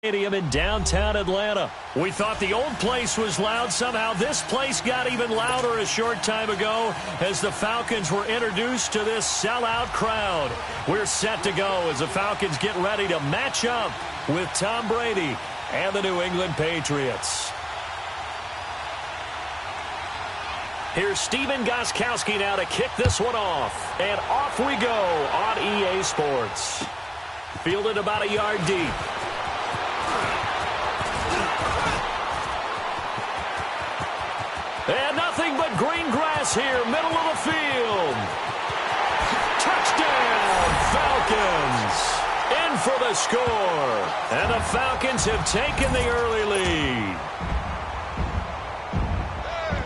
Stadium in downtown Atlanta. We thought the old place was loud. Somehow this place got even louder a short time ago as the Falcons were introduced to this sellout crowd. We're set to go as the Falcons get ready to match up with Tom Brady and the New England Patriots. Here's Steven Gostkowski now to kick this one off. And off we go on EA Sports. Fielded about a yard deep. And nothing but green grass here, middle of the field. Touchdown, Falcons. In for the score. And the Falcons have taken the early lead.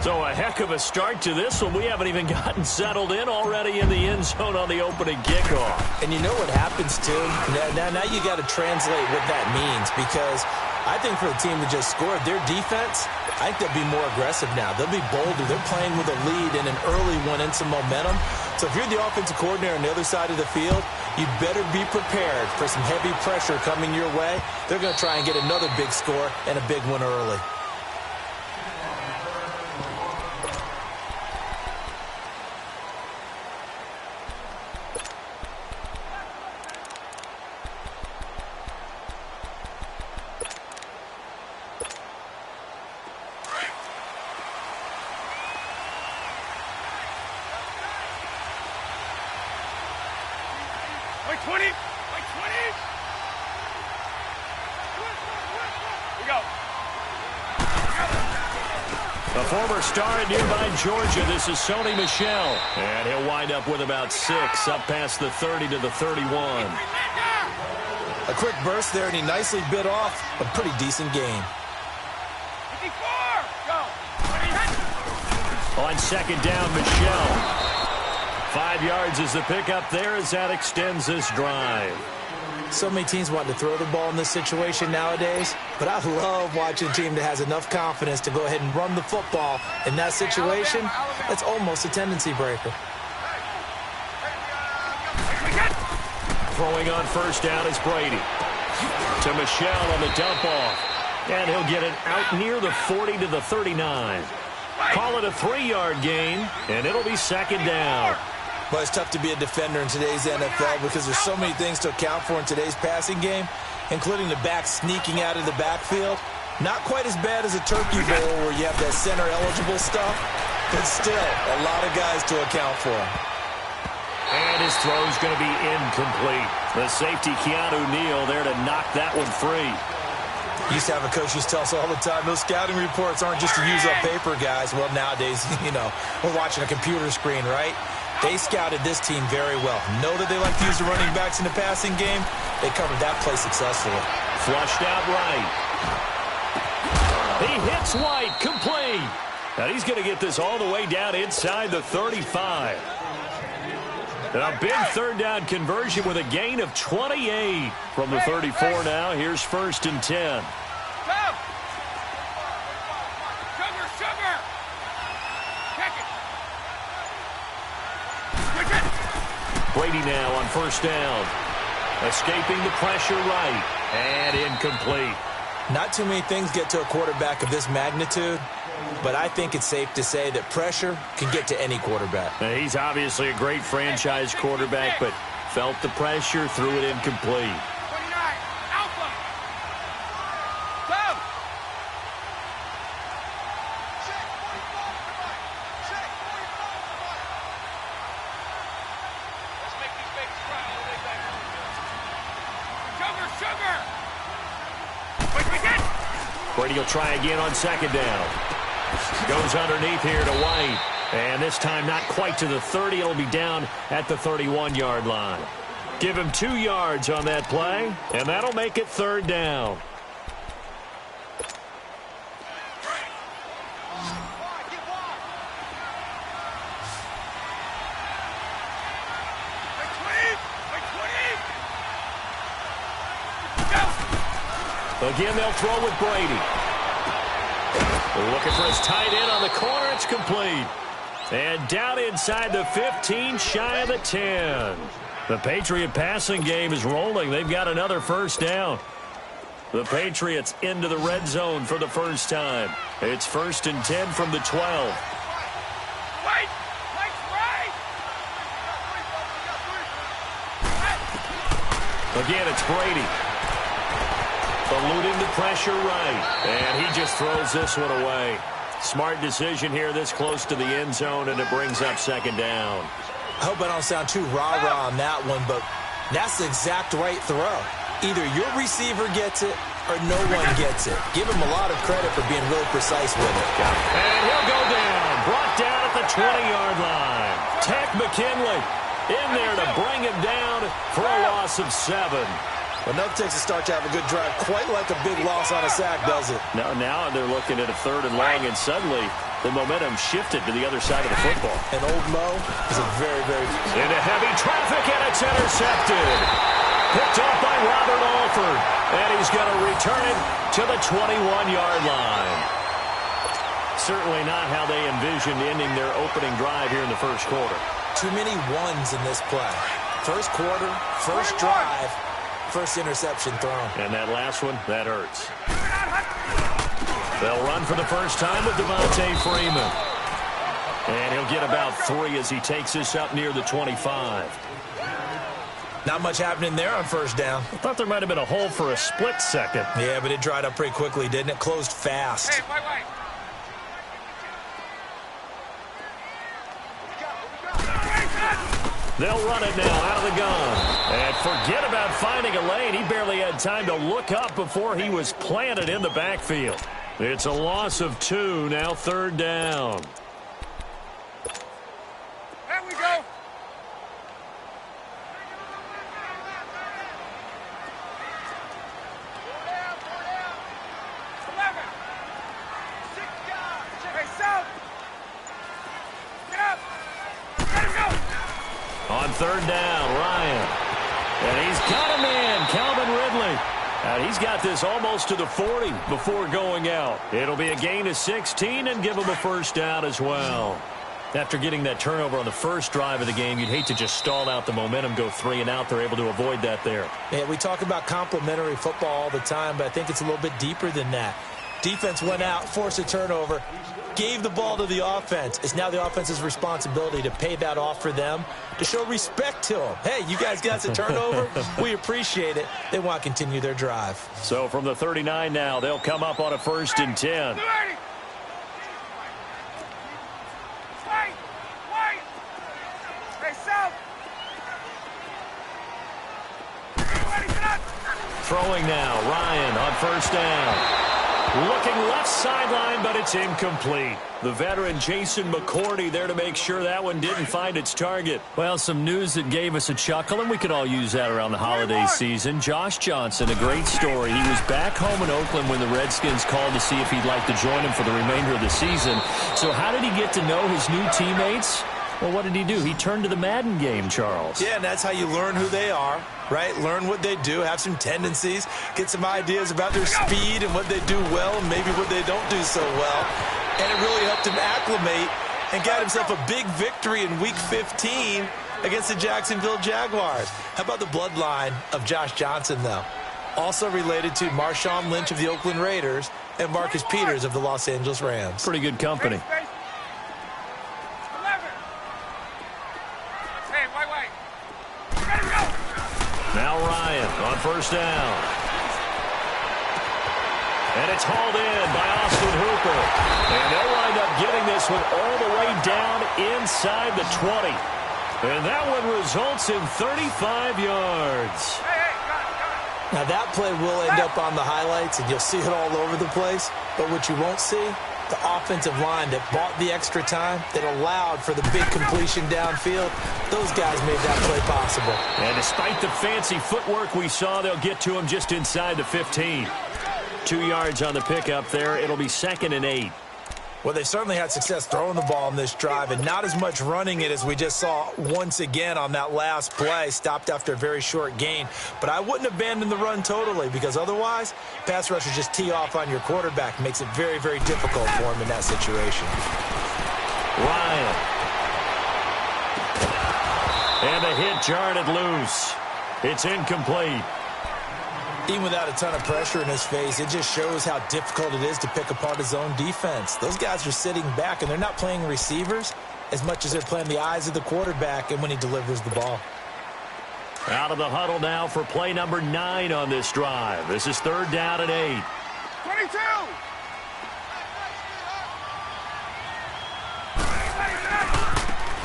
So a heck of a start to this one. We haven't even gotten settled in already in the end zone on the opening kickoff. And you know what happens, too? Now you got to translate what that means, because I think for the team that just scored, their defense, I think they'll be more aggressive now. They'll be bolder. They're playing with a lead and an early one and some momentum. So if you're the offensive coordinator on the other side of the field, you better be prepared for some heavy pressure coming your way. They're going to try and get another big score and a big one early. A former star at nearby Georgia, this is Sony Michel. And he'll wind up with about 6, up past the 30 to the 31. A quick burst there, and he nicely bit off a pretty decent game. On second down, Michel. 5 yards is the pickup there as that extends this drive. So many teams want to throw the ball in this situation nowadays, but I love watching a team that has enough confidence to go ahead and run the football in that situation. That's almost a tendency breaker. Throwing on first down is Brady. To Michel on the dump off. And he'll get it out near the 40 to the 39. Call it a 3-yard gain, and it'll be second down. But it's tough to be a defender in today's NFL because there's so many things to account for in today's passing game, including the back sneaking out of the backfield. Not quite as bad as a turkey bowl where you have that center-eligible stuff, but still a lot of guys to account for. And his throw's going to be incomplete. The safety, Keanu Neal, there to knock that one free. Used to have a coach used to tell us all the time, those scouting reports aren't just to use up paper, guys. Well, nowadays, we're watching a computer screen, right? They scouted this team very well. Know that they like to use the running backs in the passing game. They covered that play successfully. Flushed out right. He hits White, complete. Now he's going to get this all the way down inside the 35. And a big third down conversion with a gain of 28 from the 34 now. Here's first and 10. Brady now on first down. Escaping the pressure right. And incomplete. Not too many things get to a quarterback of this magnitude, but I think it's safe to say that pressure can get to any quarterback. Now, he's obviously a great franchise quarterback, but felt the pressure, threw it incomplete. Brady will try again on second down. Goes underneath here to White. And this time not quite to the 30. It'll be down at the 31-yard line. Give him 2 yards on that play, and that'll make it third down. Again, they'll throw with Brady. Looking for his tight end on the corner. It's complete. And down inside the 15, shy of the 10. The Patriot passing game is rolling. They've got another first down. The Patriots into the red zone for the first time. It's 1st and 10 from the 12. Again, it's Brady. Eluding the pressure right. And he just throws this one away. Smart decision here this close to the end zone, and it brings up 2nd down. I hope I don't sound too rah-rah on that one, but that's the exact right throw. Either your receiver gets it or no one gets it. Give him a lot of credit for being really precise with it. And he'll go down. Brought down at the 20-yard line. Tech McKinley in there to bring him down for a loss of 7. Enough takes a start to have a good drive. Quite like a big loss on a sack, does it? Now they're looking at a 3rd and long, and suddenly the momentum shifted to the other side of the football. And Old Mo is a very, very... Into heavy traffic, and it's intercepted. Picked off by Robert Alford, and he's going to return it to the 21-yard line. Certainly not how they envisioned ending their opening drive here in the first quarter. Too many ones in this play. First quarter, first drive, first interception thrown. And that last one, that hurts. They'll run for the first time with Devontae Freeman. And he'll get about 3 as he takes this up near the 25. Not much happening there on first down. I thought there might have been a hole for a split second. Yeah, but it dried up pretty quickly, didn't it? Closed fast. Hey, wait. They'll run it now out of the gun. And forget about finding a lane. He barely had time to look up before he was planted in the backfield. It's a loss of 2, now 3rd down. There we go. On 3rd down, Ryan. And he's got him in, Calvin Ridley. And he's got this almost to the 40 before going out. It'll be a gain of 16 and give him a first down as well. After getting that turnover on the first drive of the game, you'd hate to just stall out the momentum, go 3 and out. They're able to avoid that there. Yeah, we talk about complementary football all the time, but I think it's a little bit deeper than that. Defense went out, forced a turnover, gave the ball to the offense. It's now the offense's responsibility to pay that off for them, to show respect to them. Hey, you guys got a turnover? We appreciate it. They want to continue their drive. So from the 39 now, they'll come up on a 1st and 10. Throwing now, Ryan on 1st down. Looking left sideline, but it's incomplete. The veteran Jason McCourty there to make sure that one didn't find its target. Well, some news that gave us a chuckle, and we could all use that around the holiday season. Josh Johnson, a great story. He was back home in Oakland when the Redskins called to see if he'd like to join him for the remainder of the season. So how did he get to know his new teammates? Well, what did he do? He turned to the Madden game, Charles. Yeah, and that's how you learn who they are, right? Learn what they do, have some tendencies, get some ideas about their speed and what they do well and maybe what they don't do so well. And it really helped him acclimate and got himself a big victory in Week 15 against the Jacksonville Jaguars. How about the bloodline of Josh Johnson, though? Also related to Marshawn Lynch of the Oakland Raiders and Marcus Peters of the Los Angeles Rams. Pretty good company. Now Ryan on 1st down. And it's hauled in by Austin Hooper. And they'll wind up getting this one all the way down inside the 20. And that one results in 35 yards. Now that play will end up on the highlights, and you'll see it all over the place. But what you won't see, the offensive line that bought the extra time, that allowed for the big completion downfield, those guys made that play possible. And despite the fancy footwork we saw, they'll get to him just inside the 15. 2 yards on the pickup there. It'll be 2nd and 8. Well, they certainly had success throwing the ball in this drive, and not as much running it as we just saw once again on that last play, stopped after a very short gain. But I wouldn't abandon the run totally, because otherwise, pass rushers just tee off on your quarterback. Makes it very, very difficult for him in that situation. Ryan. And a hit jarred it loose. It's incomplete. Even without a ton of pressure in his face, it just shows how difficult it is to pick apart his own defense. Those guys are sitting back, and they're not playing receivers as much as they're playing the eyes of the quarterback and when he delivers the ball. Out of the huddle now for play number 9 on this drive. This is 3rd down and 8. 22!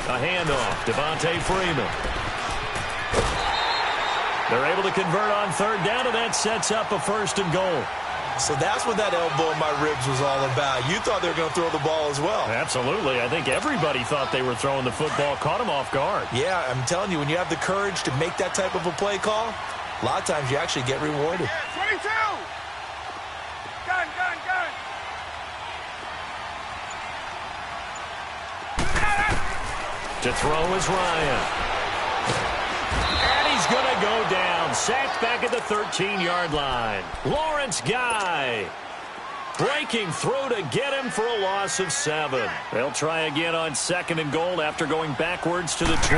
A handoff, Devontae Freeman. They're able to convert on 3rd down, and that sets up a 1st and goal. So that's what that elbow in my ribs was all about. You thought they were going to throw the ball as well. Absolutely. I think everybody thought they were throwing the football, caught him off guard. Yeah, I'm telling you, when you have the courage to make that type of a play call, a lot of times you actually get rewarded. 22! Gun, gun, gun! To throw is Ryan. And he's going to go down. Sacked back at the 13-yard line. Lawrence Guy breaking through to get him for a loss of 7. They'll try again on 2nd and goal after going backwards to the 12.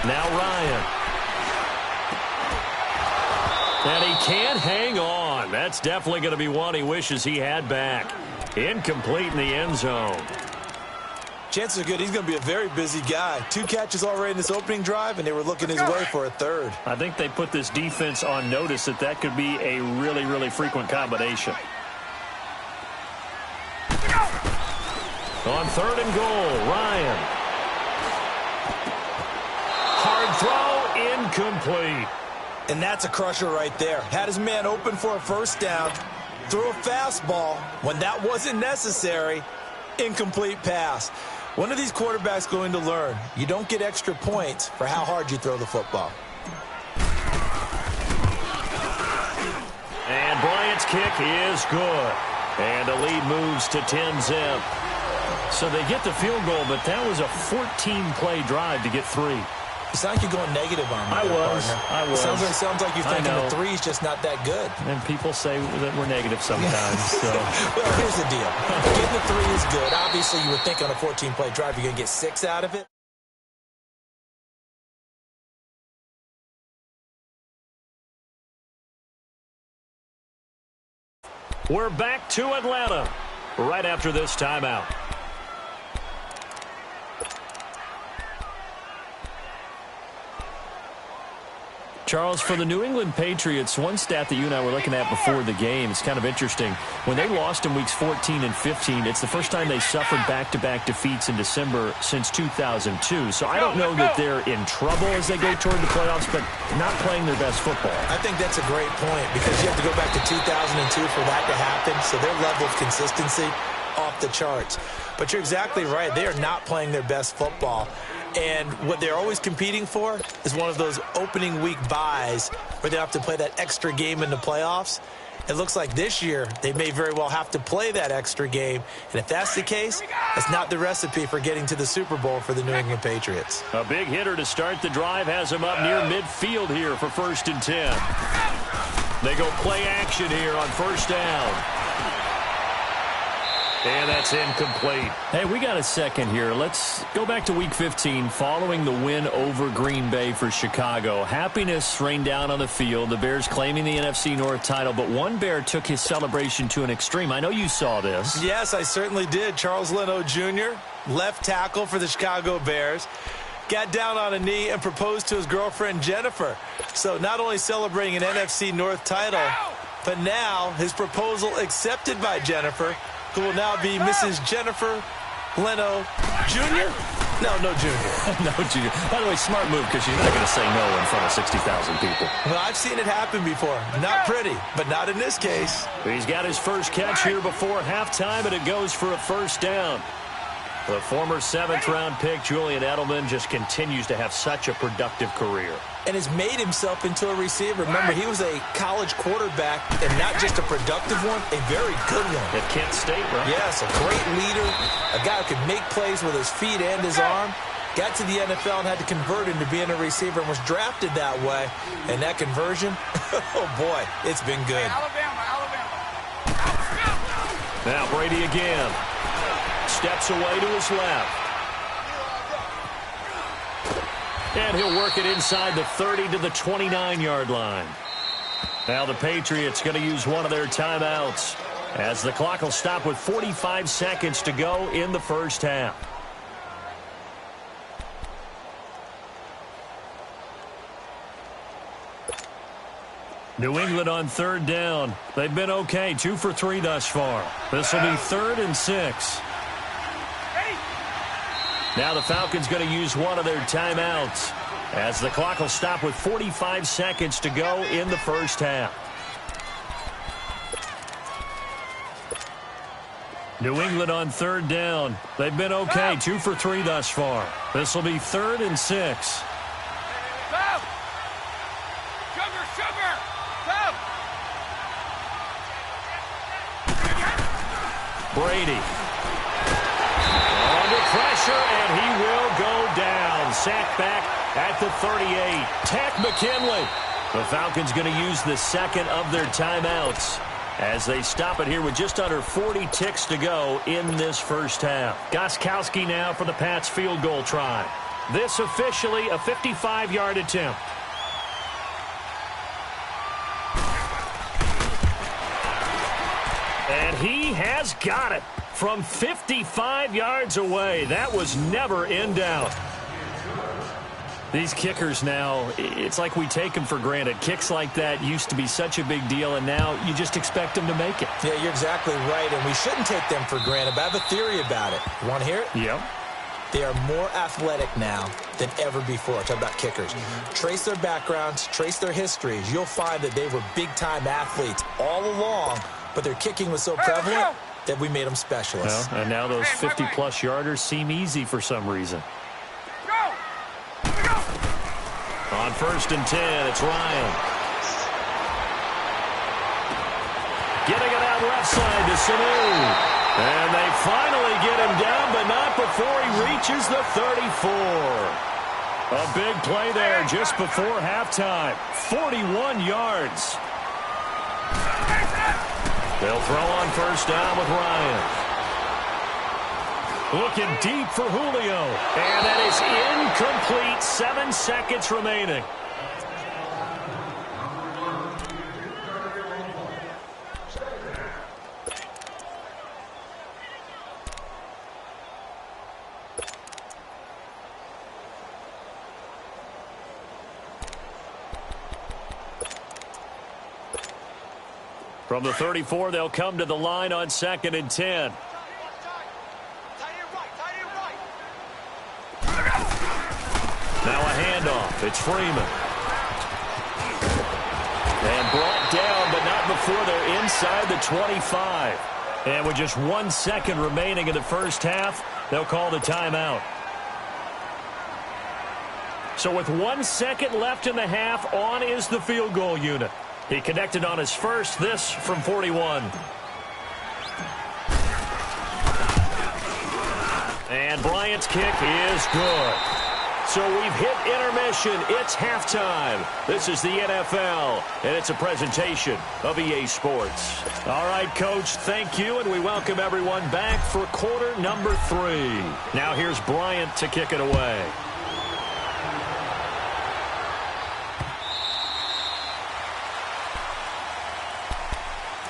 Now Ryan. And he can't hang on. That's definitely going to be one he wishes he had back. Incomplete in the end zone. Chances are good he's going to be a very busy guy. 2 catches already in this opening drive, and they were looking his way for a 3rd. I think they put this defense on notice that that could be a really, really frequent combination. On 3rd and goal, Ryan. Hard throw, incomplete. And that's a crusher right there. Had his man open for a 1st down, threw a fastball. When that wasn't necessary, incomplete pass. One of these quarterbacks going to learn, you don't get extra points for how hard you throw the football. And Bryant's kick is good. And the lead moves to 10-zip. So they get the field goal, but that was a 14-play drive to get 3. It sounds like you're going negative on me. I was. Sounds like you're thinking the 3's just not that good. And people say that we're negative sometimes. So. Well, here's the deal. Getting the 3 is good. Obviously, you would think on a 14-play drive you're going to get 6 out of it. We're back to Atlanta right after this timeout. Charles, for the New England Patriots, one stat that you and I were looking at before the game is kind of interesting. When they lost in weeks 14 and 15, it's the first time they suffered back-to-back defeats in December since 2002. So I don't know that they're in trouble as they go toward the playoffs, but not playing their best football. I think that's a great point because you have to go back to 2002 for that to happen. So their level of consistency off the charts. But you're exactly right. They are not playing their best football. And what they're always competing for is one of those opening week buys where they have to play that extra game in the playoffs. It looks like this year they may very well have to play that extra game. And if that's the case, that's not the recipe for getting to the Super Bowl for the New England Patriots. A big hitter to start the drive has him up near midfield here for 1st and 10. They go play action here on 1st down. And that's incomplete. Hey, we got a second here. Let's go back to Week 15 following the win over Green Bay for Chicago. Happiness rained down on the field. The Bears claiming the NFC North title, but one Bear took his celebration to an extreme. I know you saw this. Yes, I certainly did. Charles Leno Jr., left tackle for the Chicago Bears, got down on a knee and proposed to his girlfriend Jennifer. So not only celebrating an NFC North title, but now his proposal accepted by Jennifer, who will now be Mrs. Jennifer Leno Jr.? No Jr. No Jr. By the way, smart move because she's not going to say no in front of 60,000 people. Well, I've seen it happen before. Not pretty, but not in this case. He's got his first catch here before halftime, and it goes for a 1st down. The former 7th-round pick, Julian Edelman, just continues to have such a productive career. And has made himself into a receiver. Remember, he was a college quarterback, and not just a productive one, a very good one. At Kent State, right? Yes, a great leader, a guy who could make plays with his feet and his arm. Got to the NFL and had to convert into being a receiver and was drafted that way. And that conversion, oh boy, it's been good. Alabama. Now Brady again. Steps away to his left. And he'll work it inside the 30 to the 29-yard line. Now the Patriots going to use one of their timeouts as the clock will stop with 45 seconds to go in the first half. New England on third down. They've been okay, 2 for 3 thus far. This will be 3rd and 6. Now the Falcons going to use one of their timeouts as the clock will stop with 45 seconds to go in the first half. New England on third down. They've been okay, 2 for 3 thus far. This will be 3rd and 6. Brady. Under pressure, and he will go down. Sacked back at the 38. Tech McKinley. The Falcons going to use the second of their timeouts as they stop it here with just under 40 ticks to go in this first half. Gostkowski now for the Pats field goal try. This officially a 55-yard attempt. And he has got it from 55 yards away. That was never in doubt. These kickers now, it's like we take them for granted. Kicks like that used to be such a big deal, and now you just expect them to make it. Yeah, you're exactly right, and we shouldn't take them for granted, but I have a theory about it. You want to hear it? Yep. They are more athletic now than ever before. Talk about kickers. Trace their backgrounds, trace their histories. You'll find that they were big-time athletes all along, but their kicking was so prevalent that we made them specialists. Well, and now those 50-plus yarders seem easy for some reason. On 1st and 10, it's Ryan. Getting it out left side to Sanu. And they finally get him down, but not before he reaches the 34. A big play there just before halftime. 41 yards. They'll throw on 1st down with Ryan. Looking deep for Julio. And that is incomplete. 7 seconds remaining. From the 34, they'll come to the line on 2nd and 10. Now a handoff. It's Freeman. And brought down, but not before they're inside the 25. And with just 1 second remaining in the first half, they'll call the timeout. So with 1 second left in the half, on is the field goal unit. He connected on his first, this from 41. And Bryant's kick is good. So we've hit intermission. It's halftime. This is the NFL, and it's a presentation of EA Sports. All right, Coach, thank you, and we welcome everyone back for quarter number 3. Now here's Bryant to kick it away.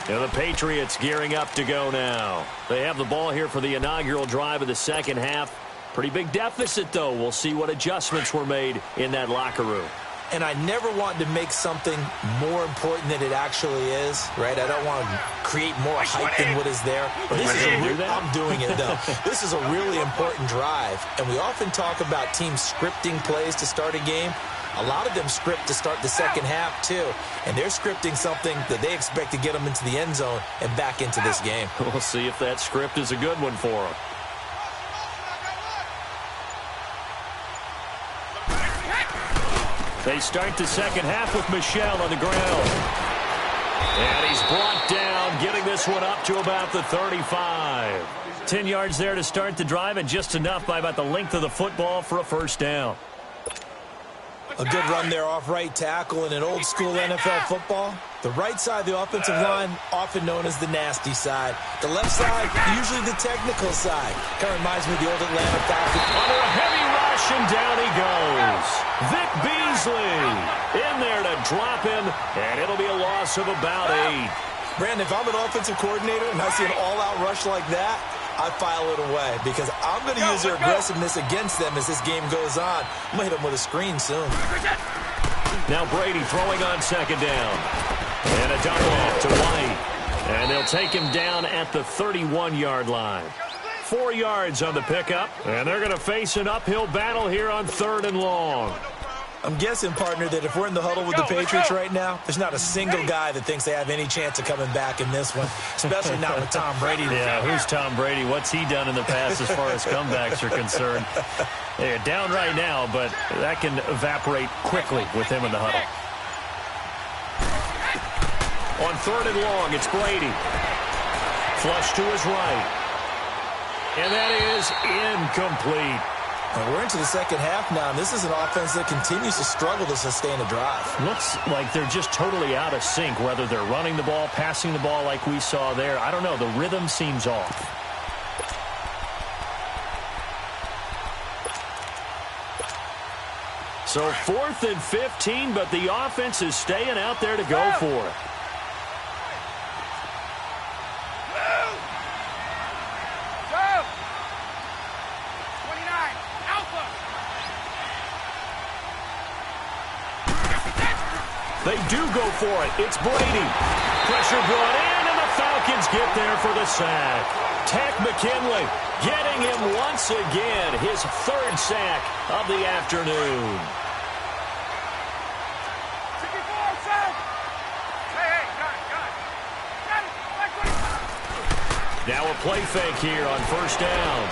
Now the Patriots gearing up to go now. They have the ball here for the inaugural drive of the second half. Pretty big deficit, though. We'll see what adjustments were made in that locker room. And I never want to make something more important than it actually is, right? I don't want to create more hype than what is there. But this is I'm doing it, though. This is a really important drive. And we often talk about teams scripting plays to start a game. A lot of them script to start the second half, too. And they're scripting something that they expect to get them into the end zone and back into this game. We'll see if that script is a good one for them. They start the second half with Michel on the ground. And he's brought down, getting this one up to about the 35. 10 yards there to start the drive, and just enough by about the length of the football for a first down. A good run there off right tackle in an old-school NFL football. The right side of the offensive line, often known as the nasty side. The left side, usually the technical side. Kind of reminds me of the old Atlanta Falcons. Under a heavy rush, and down he goes. Vic Beasley in there to drop him, and it'll be a loss of about 8. Brandon, if I'm an offensive coordinator and I see an all-out rush like that, I file it away because I'm going to use their aggressiveness against them as this game goes on. I'm going to hit them with a screen soon. Now Brady throwing on second down. And a dump off to White. And they'll take him down at the 31-yard line. 4 yards on the pickup. And they're going to face an uphill battle here on 3rd and long. I'm guessing, partner, that if we're in the huddle with the Patriots right now, there's not a single guy that thinks they have any chance of coming back in this one, especially not with Tom Brady. Yeah, who's Tom Brady? What's he done in the past as far as comebacks are concerned? They're down right now, but that can evaporate quickly with him in the huddle. On 3rd and long, it's Brady. Flush to his right. And that is incomplete. And we're into the second half now, and this is an offense that continues to struggle to sustain a drive. Looks like they're just totally out of sync, whether they're running the ball, passing the ball like we saw there. I don't know. The rhythm seems off. So 4th and 15, but the offense is staying out there to go for it. They do go for it. It's Brady. Pressure brought in, and the Falcons get there for the sack. Takk McKinley getting him once again, his 3rd sack of the afternoon. Now a play fake here on 1st down.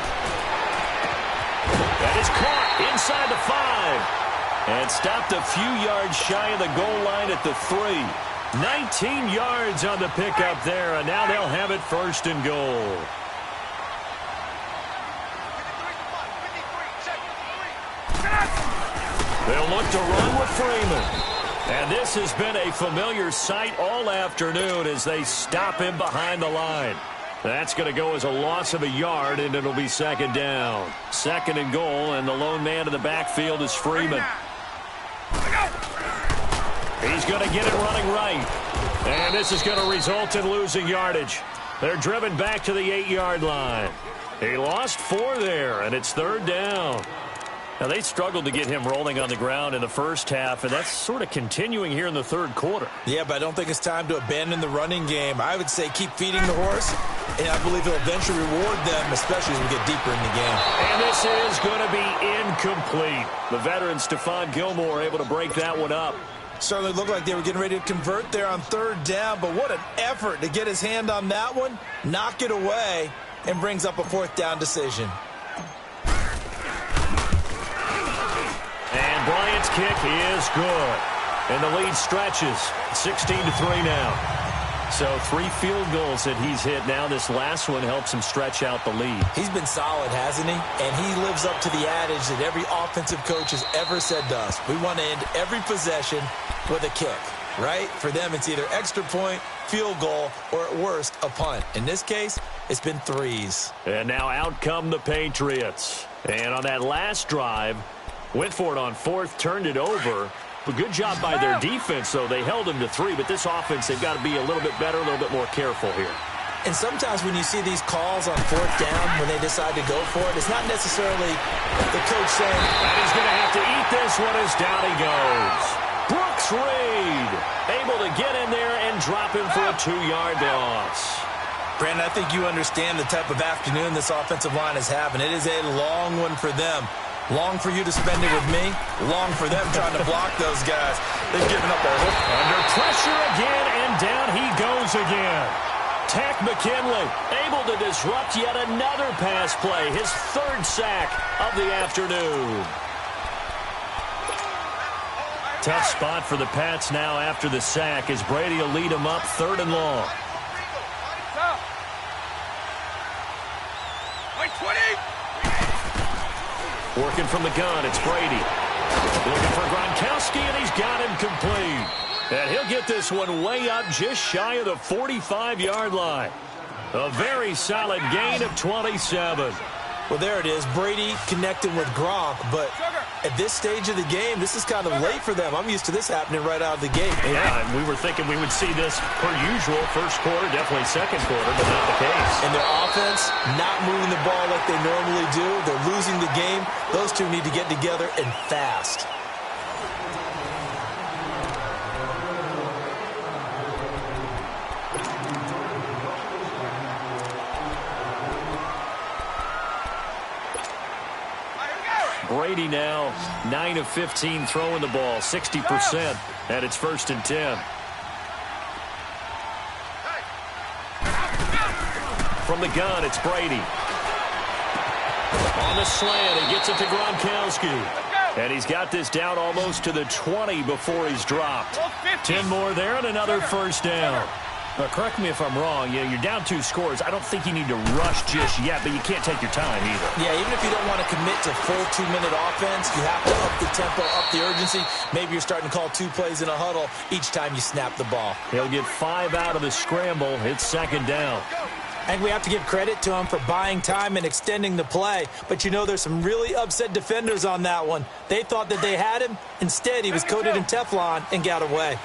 That is caught inside the 5. And stopped a few yards shy of the goal line at the 3. 19 yards on the pickup there, and now they'll have it 1st and goal. They'll look to run with Freeman. And this has been a familiar sight all afternoon as they stop him behind the line. That's going to go as a loss of a yard, and it'll be 2nd down. 2nd and goal, and the lone man in the backfield is Freeman. He's going to get it running right. And this is going to result in losing yardage. They're driven back to the 8-yard line. He lost 4 there, and it's 3rd down. Now, they struggled to get him rolling on the ground in the first half, and that's sort of continuing here in the 3rd quarter. Yeah, but I don't think it's time to abandon the running game. I would say keep feeding the horse, and I believe it'll eventually reward them, especially as we get deeper in the game. And this is going to be incomplete. The veteran Stephon Gilmore able to break that one up. Certainly looked like they were getting ready to convert there on 3rd down, but what an effort to get his hand on that one, knock it away, and brings up a 4th down decision. And Bryant's kick is good. And the lead stretches. 16-3 now. So 3 field goals that he's hit now. This last one helps him stretch out the lead. He's been solid, hasn't he? And he lives up to the adage that every offensive coach has ever said to us. We want to end every possession with a kick, right? For them, it's either extra point, field goal, or at worst, a punt. In this case, it's been 3s. And now out come the Patriots. And on that last drive, went for it on 4th, turned it over. But good job by their defense, though. They held them to 3, but this offense, they've got to be a little bit better, a little bit more careful here. And sometimes when you see these calls on 4th down, when they decide to go for it, it's not necessarily the coach saying, and he's going to have to eat this one as down he goes. Brooks Reed able to get in there and drop him for a 2-yard loss. Brandon, I think you understand the type of afternoon this offensive line is having. It is a long one for them. Long for you to spend it with me. Long for them trying to block those guys. They've given up a hook. Under pressure again, and down he goes again. Takk McKinley able to disrupt yet another pass play. His 3rd sack of the afternoon. Tough spot for the Pats now after the sack as Brady will lead them up 3rd and long. Working from the gun, it's Brady. Looking for Gronkowski, and he's got him complete. And he'll get this one way up just shy of the 45-yard line. A very solid gain of 27. Well, there it is. Brady connecting with Gronk, but At this stage of the game, this is kind of late for them. I'm used to this happening right out of the gate. Yeah, and we were thinking we would see this per usual. First quarter, definitely second quarter, but not the case. And their offense, not moving the ball like they normally do. They're losing the game. Those two need to get together and fast. Brady now 9 of 15 throwing the ball, 60%, and it's 1st and 10. From the gun, it's Brady. On the slant, he gets it to Gronkowski. And he's got this down almost to the 20 before he's dropped. 10 more there and another first down. Correct me if I'm wrong. You're down 2 scores. I don't think you need to rush just yet, but you can't take your time either. Yeah, even if you don't want to commit to full 2-minute offense, you have to up the tempo, up the urgency. Maybe you're starting to call 2 plays in a huddle each time you snap the ball. He'll get 5 out of the scramble. It's 2nd down. And we have to give credit to him for buying time and extending the play. But, there's some really upset defenders on that one. They thought that they had him. Instead, he was coated in Teflon and got away.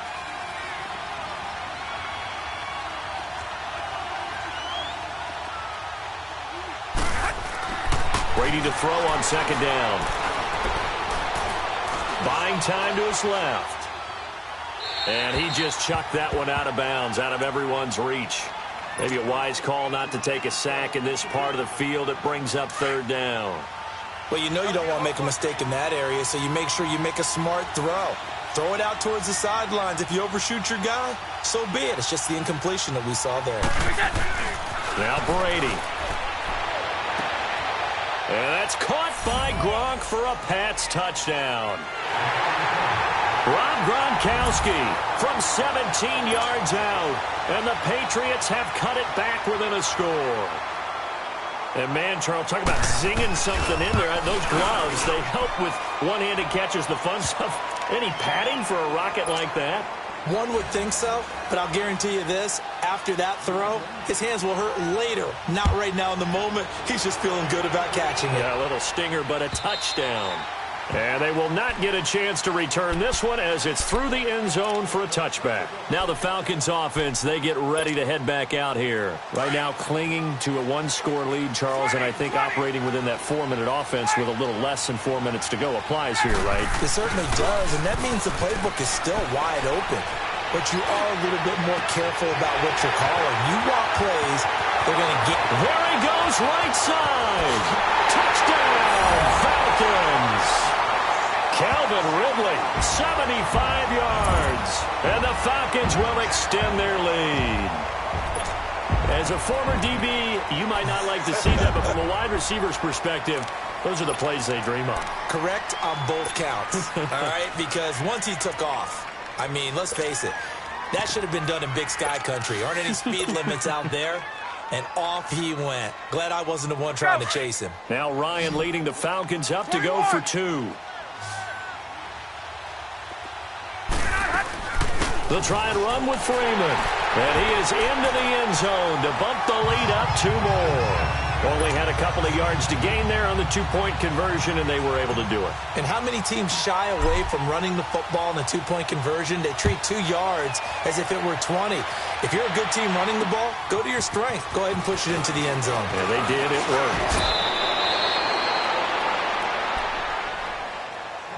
Brady to throw on 2nd down. Buying time to his left. And he just chucked that one out of bounds, out of everyone's reach. Maybe a wise call not to take a sack in this part of the field. It brings up 3rd down. Well, you don't want to make a mistake in that area, so you make sure you make a smart throw. Throw it out towards the sidelines. If you overshoot your guy, so be it. It's just the incompletion that we saw there. Now Brady. And that's caught by Gronk for a Pats touchdown. Rob Gronkowski from 17 yards out. And the Patriots have cut it back within a score. And man, Charles, talk about zinging something in there. Those gloves, they help with one-handed catches, the fun stuff. Any padding for a rocket like that? One would think so, but I'll guarantee you this. After that throw, his hands will hurt later. Not right now in the moment. He's just feeling good about catching it. Yeah, a little stinger, but a touchdown. And they will not get a chance to return this one as it's through the end zone for a touchback. Now the Falcons offense, they get ready to head back out here. Right now clinging to a 1-score lead, Charles, and I think operating within that 4-minute offense with a little less than 4 minutes to go applies here, right? It certainly does, and that means the playbook is still wide open. But you are a little bit more careful about what you're calling. You walk plays, they're going to get... There he goes, right side. Touchdown, Falcons. Calvin Ridley, 75 yards. And the Falcons will extend their lead. As a former DB, you might not like to see that, but from a wide receiver's perspective, those are the plays they dream of. Correct on both counts, all right? Because once he took off, I mean, let's face it, that should have been done in Big Sky Country. Aren't any speed limits out there? And off he went. Glad I wasn't the one trying to chase him. Now Ryan leading the Falcons up to go for 2. They'll try and run with Freeman. And he is into the end zone to bump the lead up 2 more. Only had a couple of yards to gain there on the 2-point conversion, and they were able to do it. And how many teams shy away from running the football in a 2-point conversion? They treat 2 yards as if it were 20. If you're a good team running the ball, go to your strength. Go ahead and push it into the end zone. Yeah, they did. It worked.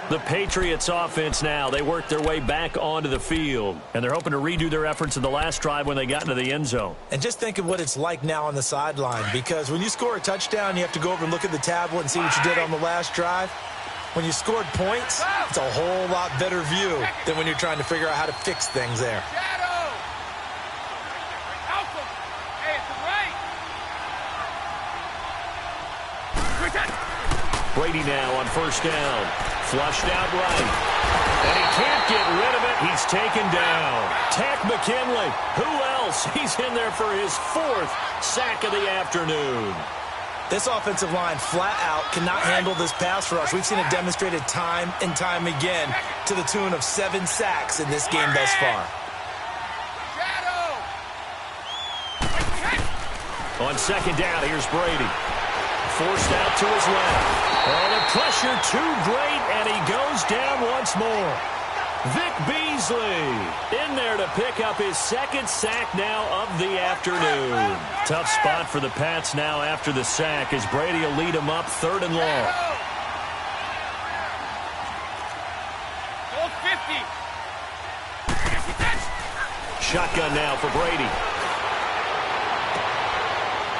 The Patriots offense now, they work their way back onto the field, and they're hoping to redo their efforts in the last drive when they got into the end zone. And just think of what it's like now on the sideline, because when you score a touchdown, you have to go over and look at the tablet and see what you did on the last drive. When you scored points, it's a whole lot better view than when you're trying to figure out how to fix things there. Brady now on 1st down. Flushed out right. And he can't get rid of it. He's taken down. Takk McKinley. Who else? He's in there for his 4th sack of the afternoon. This offensive line flat out cannot handle this pass rush. We've seen it demonstrated time and time again to the tune of 7 sacks in this game thus far. On 2nd down, here's Brady. Forced out to his left. Oh, the pressure too great, and he goes down once more. Vic Beasley in there to pick up his second sack now of the afternoon. Tough spot for the Pats now after the sack as Brady will lead them up 3rd and long. Goal 50. Shotgun now for Brady.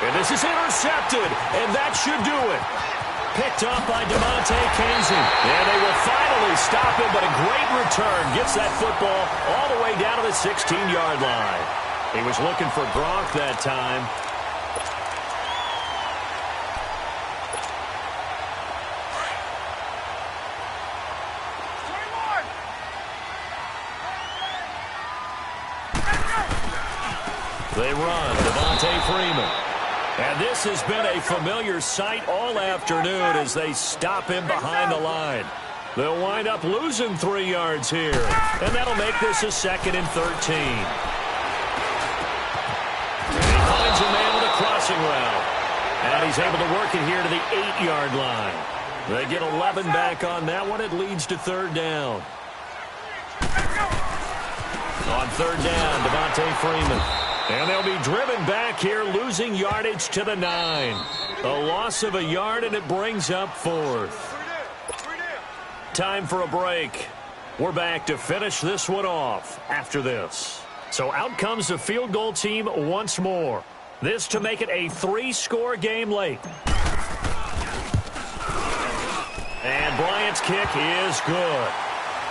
And this is intercepted, and that should do it. Picked up by Demonte Casey. And they will finally stop him, but a great return. Gets that football all the way down to the 16-yard line. He was looking for Gronk that time. They run, Devontae Freeman. And this has been a familiar sight all afternoon as they stop him behind the line. They'll wind up losing 3 yards here. And that'll make this a 2nd and 13. And he finds a man with a crossing route. And he's able to work it here to the 8-yard line. They get 11 back on that one. It leads to 3rd down. On 3rd down, Devontae Freeman. And they'll be driven back here, losing yardage to the 9. A loss of a yard, and it brings up 4th. Time for a break. We're back to finish this one off after this. So out comes the field goal team once more. This to make it a 3-score game late. And Bryant's kick is good.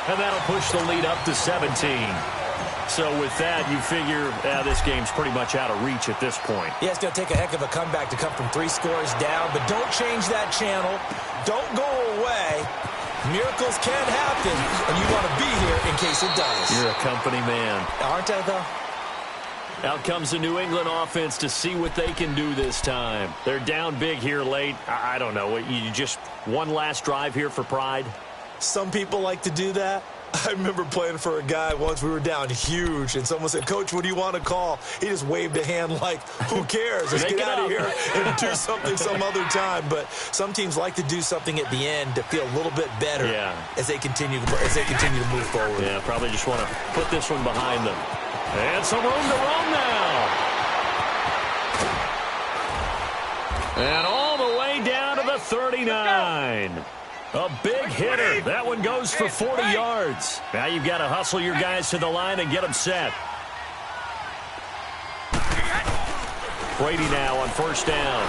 And that'll push the lead up to 17. So with that, you figure this game's pretty much out of reach at this point. Yeah, it's going to take a heck of a comeback to come from 3 scores down, but don't change that channel. Don't go away. Miracles can happen, and you want to be here in case it does. You're a company man. Aren't I, though? Out comes the New England offense to see what they can do this time. They're down big here late. I don't know. You just one last drive here for pride? Some people like to do that. I remember playing for a guy once. We were down huge, and someone said, "Coach, what do you want to call?" He just waved a hand like, who cares? Let's get out of here and do something some other time. But some teams like to do something at the end to feel a little bit better as they continue to move forward. Yeah, probably just want to put this one behind them. And some room to roam now. And all the way down to the 39. A big hitter. That one goes for 40 yards. Now you've got to hustle your guys to the line and get them set. Brady now on 1st down.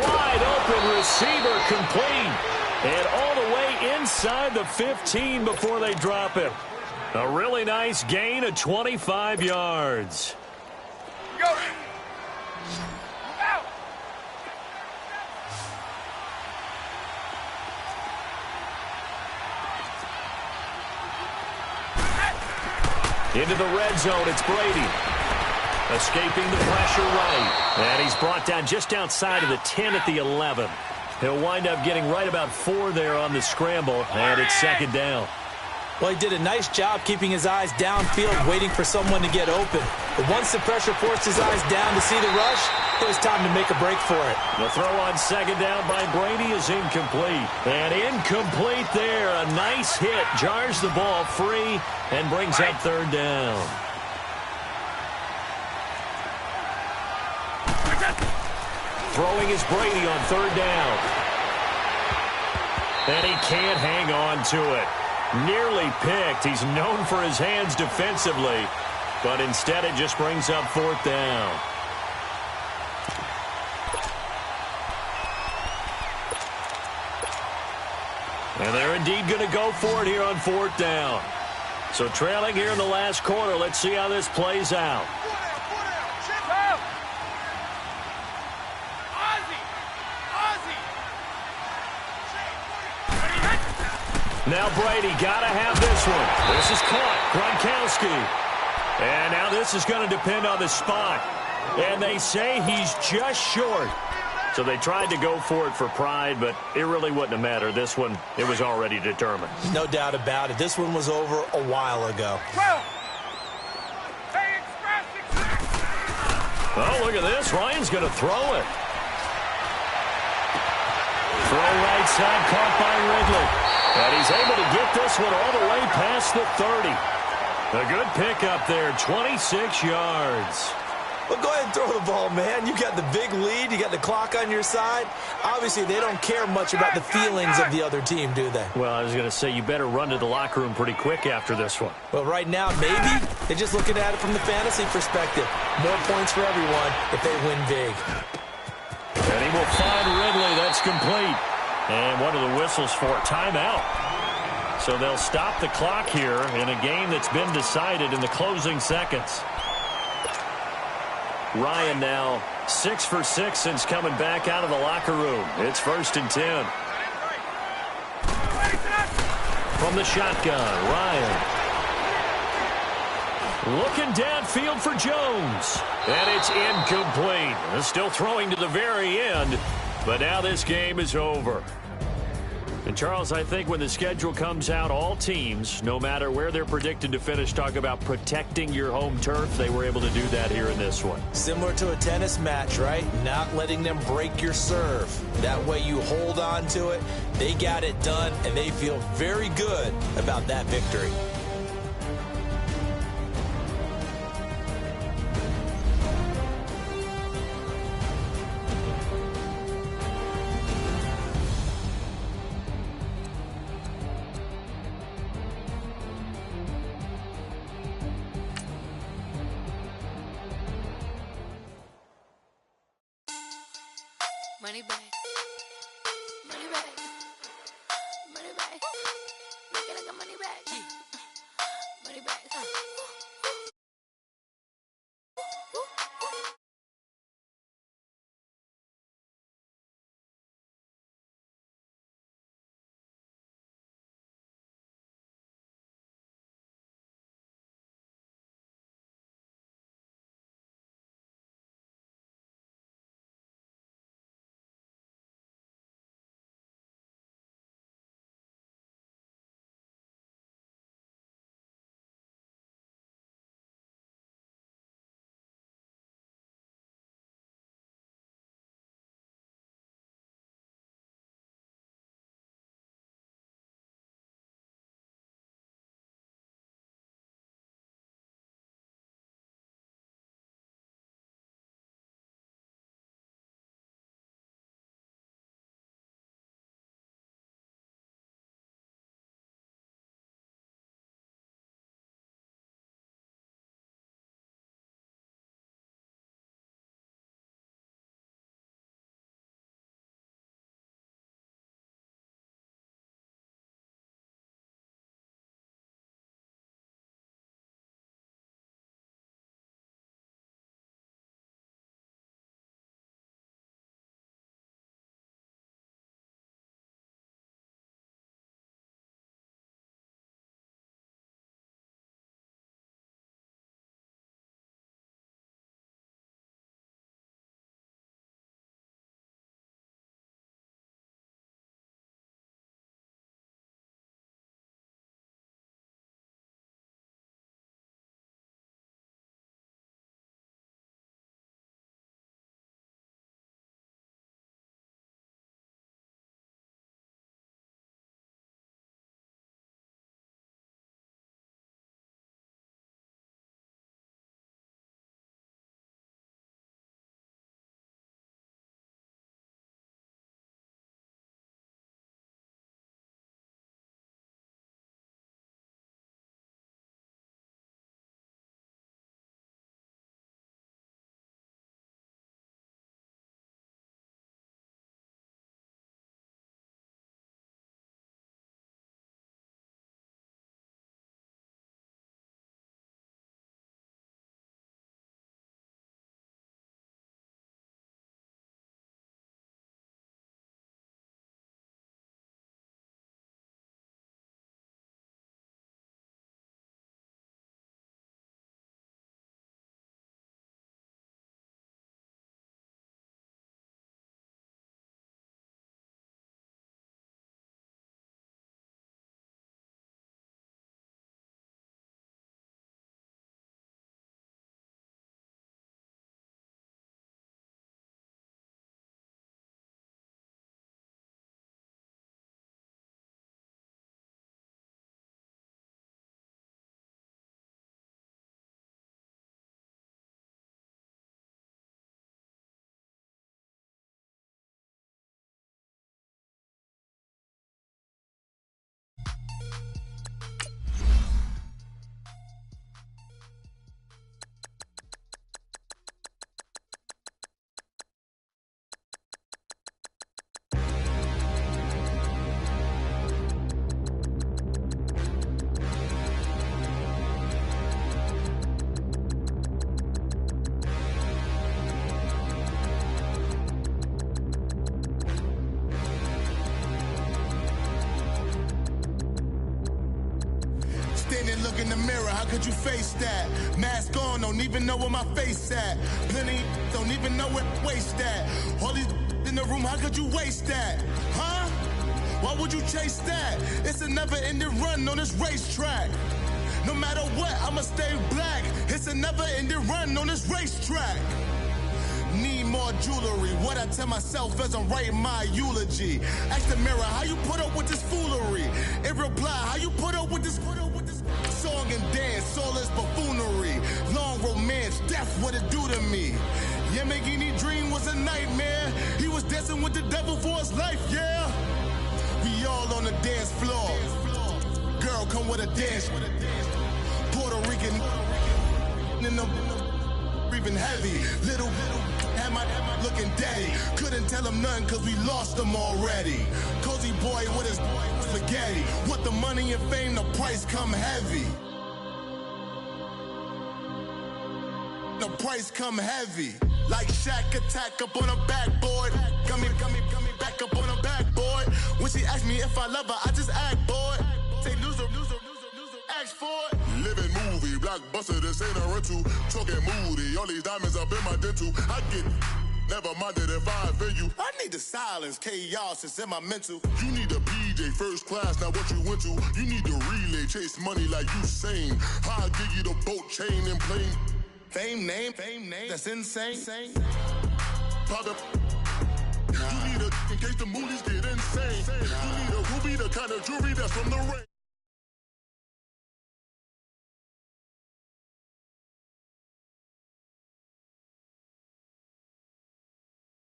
Wide open receiver complete. And all the way inside the 15 before they drop it. A really nice gain of 25 yards. Go. Into the red zone, it's Brady. Escaping the pressure right. And he's brought down just outside of the 10 at the 11. He'll wind up getting right about 4 there on the scramble, and it's 2nd down. Well, he did a nice job keeping his eyes downfield, waiting for someone to get open. But once the pressure forced his eyes down to see the rush, it was time to make a break for it. The throw on 2nd down by Brady is incomplete. And incomplete there. A nice hit. Jars the ball free and brings up 3rd down. Throwing is Brady on 3rd down. And he can't hang on to it. Nearly picked. He's known for his hands defensively. But instead it just brings up 4th down. And they're indeed going to go for it here on 4th down. So trailing here in the last quarter. Let's see how this plays out. Now Brady got to have this one. This is caught. Gronkowski. And now this is going to depend on the spot. And they say he's just short. So they tried to go for it for pride, but it really wouldn't have mattered. This one, it was already determined. No doubt about it. This one was over a while ago. Oh, look at this. Ryan's going to throw it. Throw right side, caught by Ridley. And he's able to get this one all the way past the 30. A good pickup there, 26 yards. Well, go ahead and throw the ball, man. You got the big lead. You got the clock on your side. Obviously, they don't care much about the feelings of the other team, do they? Well, I was going to say you better run to the locker room pretty quick after this one. Well, right now, maybe. They're just looking at it from the fantasy perspective. More points for everyone if they win big. And he will find Ridley. That's complete. And what are the whistles for? Timeout. So they'll stop the clock here in a game that's been decided in the closing seconds. Ryan now 6 for 6 since coming back out of the locker room. It's 1st and 10. From the shotgun, Ryan. Looking downfield for Jones. And it's incomplete. Still throwing to the very end. But now this game is over. And, Charles, I think when the schedule comes out, all teams, no matter where they're predicted to finish, talk about protecting your home turf. They were able to do that here in this one. Similar to a tennis match, right? Not letting them break your serve. That way you hold on to it. They got it done, and they feel very good about that victory. Money bag. Money bag. Money bag. Make it like a money bag. Money bag. and look in the mirror, how could you face that? Mask on, don't even know where my face at. Plenty don't even know where waste at. All these in the room, how could you waste that? Huh? Why would you chase that? It's a never-ending run on this racetrack. No matter what, I'ma stay black. It's a never-ending run on this racetrack. Need more jewelry. What I tell myself as I'm writing my eulogy. Ask the mirror, how you put up with this foolery? In reply, how you put up with this song and dance, all this buffoonery. Long romance, death, what it do to me? Yamagini dream was a nightmare. He was dancing with the devil for his life, yeah. We all on the dance floor. Girl, come with a dance. Puerto Rican in the breathing heavy. Little am I looking daddy. Couldn't tell him nothing cause we lost him already. Cozy boy with his spaghetti. With the money and fame, the price come heavy. The price come heavy. Like Shaq attack up on a backboard. Gummy, back up on a backboard. When she asked me if I love her, I just act bored. Say loser, ask for it. Living movie, blockbuster, this ain't a rental. Talking moody, all these diamonds up in my dental. I get never minded if I offend you. I need the silence, chaos is in my mental. You need a PJ, first class, not what you went to. You need the relay, chase money like you sane. I'll give you the boat, chain, and plane. Fame name, that's insane. Private. You need a, in case the movies get insane. You need a ruby, the kind of jewelry that's from the rain.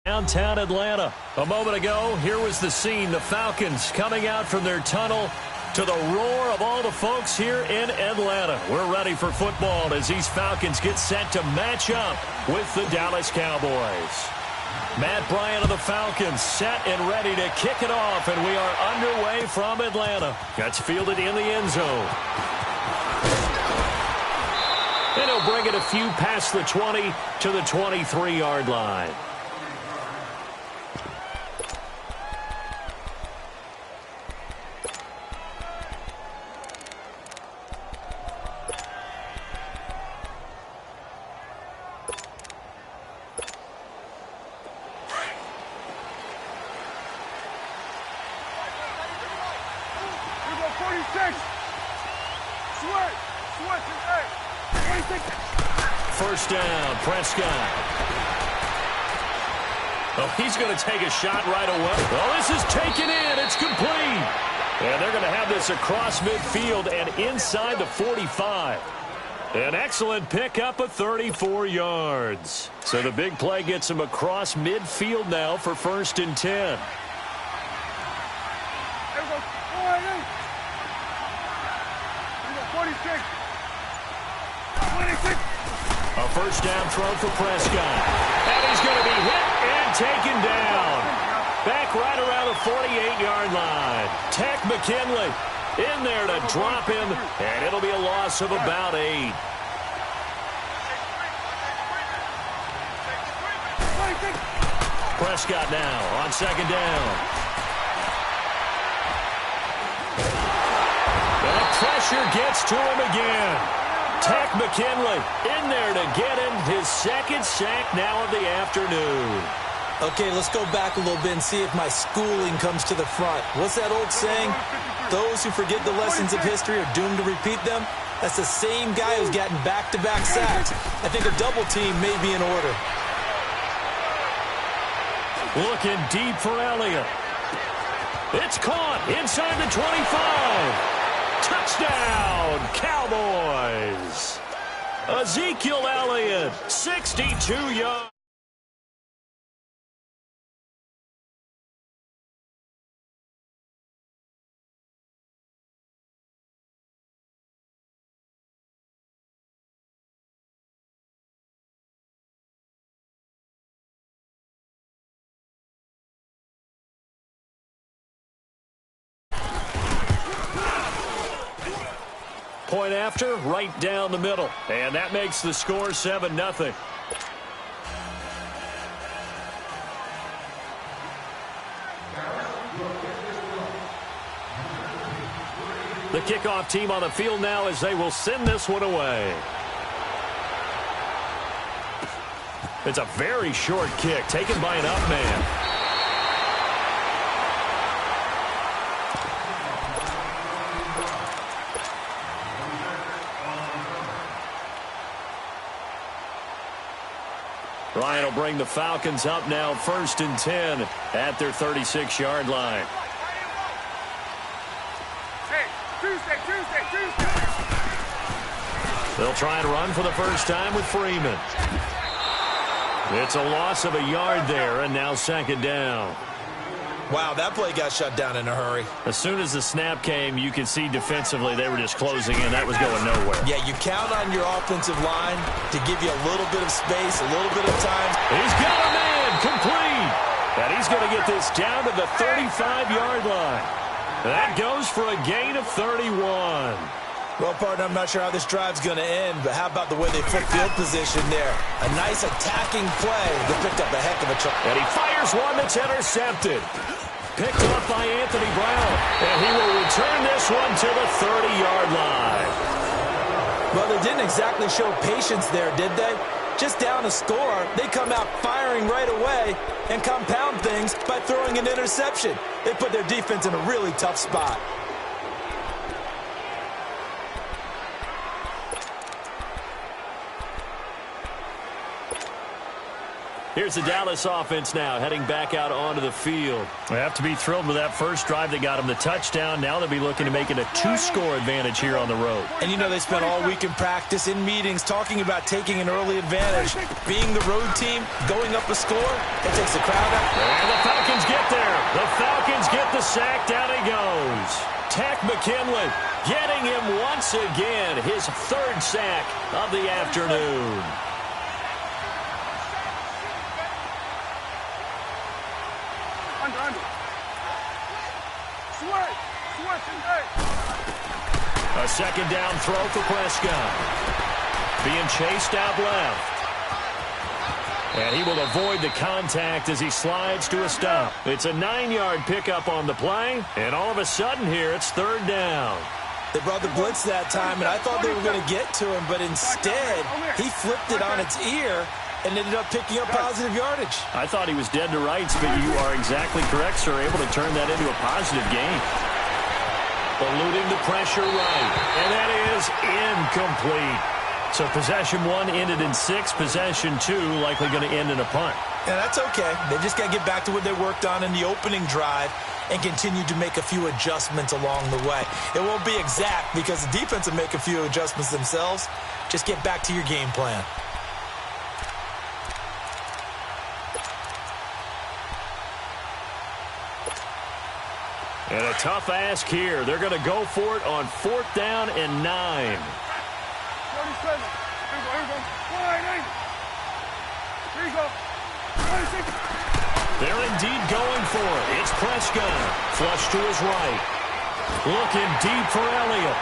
Downtown Atlanta. A moment ago, here was the scene. The Falcons coming out from their tunnel to the roar of all the folks here in Atlanta. We're ready for football as these Falcons get set to match up with the Dallas Cowboys. Matt Bryant of the Falcons set and ready to kick it off, and we are underway from Atlanta. That's fielded in the end zone. And he'll bring it a few past the 20 to the 23-yard line. First down, Prescott. Oh, he's going to take a shot right away. Oh, this is taken in. It's complete. And they're going to have this across midfield and inside the 45. An excellent pickup of 34 yards. So the big play gets him across midfield now for 1st and 10. A first down throw for Prescott. And he's going to be hit and taken down. Back right around the 48-yard line. Tech McKinley in there to drop him, and it'll be a loss of about 8. Prescott now on 2nd down. And pressure gets to him again. Tech McKinley in there to get him his 2nd sack now of the afternoon. Okay, let's go back a little bit and see if my schooling comes to the front. What's that old saying? Those who forget the lessons of history are doomed to repeat them. That's the same guy who's gotten back-to-back sacks. I think a double team may be in order. Looking deep for Elliott. It's caught inside the 25. Touchdown, Cowboys. Ezekiel Elliott, 62 yards. Point after, right down the middle. And that makes the score 7-0. The kickoff team on the field now as they will send this one away. It's a very short kick taken by an up man. Ryan will bring the Falcons up now 1st and 10 at their 36-yard line. Hey, Tuesday. They'll try and run for the first time with Freeman. It's a loss of a yard there, and now 2nd down. Wow, that play got shut down in a hurry. As soon as the snap came, you could see defensively they were just closing in. That was going nowhere. Yeah, you count on your offensive line to give you a little bit of space, a little bit of time. He's got a man complete. And he's going to get this down to the 35-yard line. That goes for a gain of 31. Well, partner, I'm not sure how this drive's going to end, but how about the way they flip field position there? A nice attacking play that picked up a heck of a try. And he fires one that's intercepted. Picked up by Anthony Brown. And he will return this one to the 30-yard line. Well, they didn't exactly show patience there, did they? Just down a score, they come out firing right away and compound things by throwing an interception. They put their defense in a really tough spot. Here's the Dallas offense now, heading back out onto the field. They have to be thrilled with that first drive that got them the touchdown. Now they'll be looking to make it a 2-score advantage here on the road. And you know they spent all week in practice, in meetings, talking about taking an early advantage. Being the road team, going up a score, it takes the crowd out. And the Falcons get there. The Falcons get the sack. Down he goes. Tech McKinley getting him once again. His 3rd sack of the afternoon. A 2nd down throw for Prescott. Being chased out left. And he will avoid the contact as he slides to a stop. It's a 9-yard pickup on the play. And all of a sudden here, it's 3rd down. They brought the blitz that time, and I thought they were going to get to him, but instead, he flipped it on its ear and ended up picking up positive yardage. I thought he was dead to rights, but you are exactly correct, sir. Able to turn that into a positive gain. Eluding the pressure right. And that is incomplete. So possession 1 ended in 6. Possession 2 likely going to end in a punt. Yeah, that's okay. They just got to get back to what they worked on in the opening drive and continue to make a few adjustments along the way. It won't be exact because the defense will make a few adjustments themselves. Just get back to your game plan. And a tough ask here. They're going to go for it on 4th down and 9. 47. Here you go. 26. They're indeed going for it. It's Prescott. Flush to his right. Looking deep for Elliott.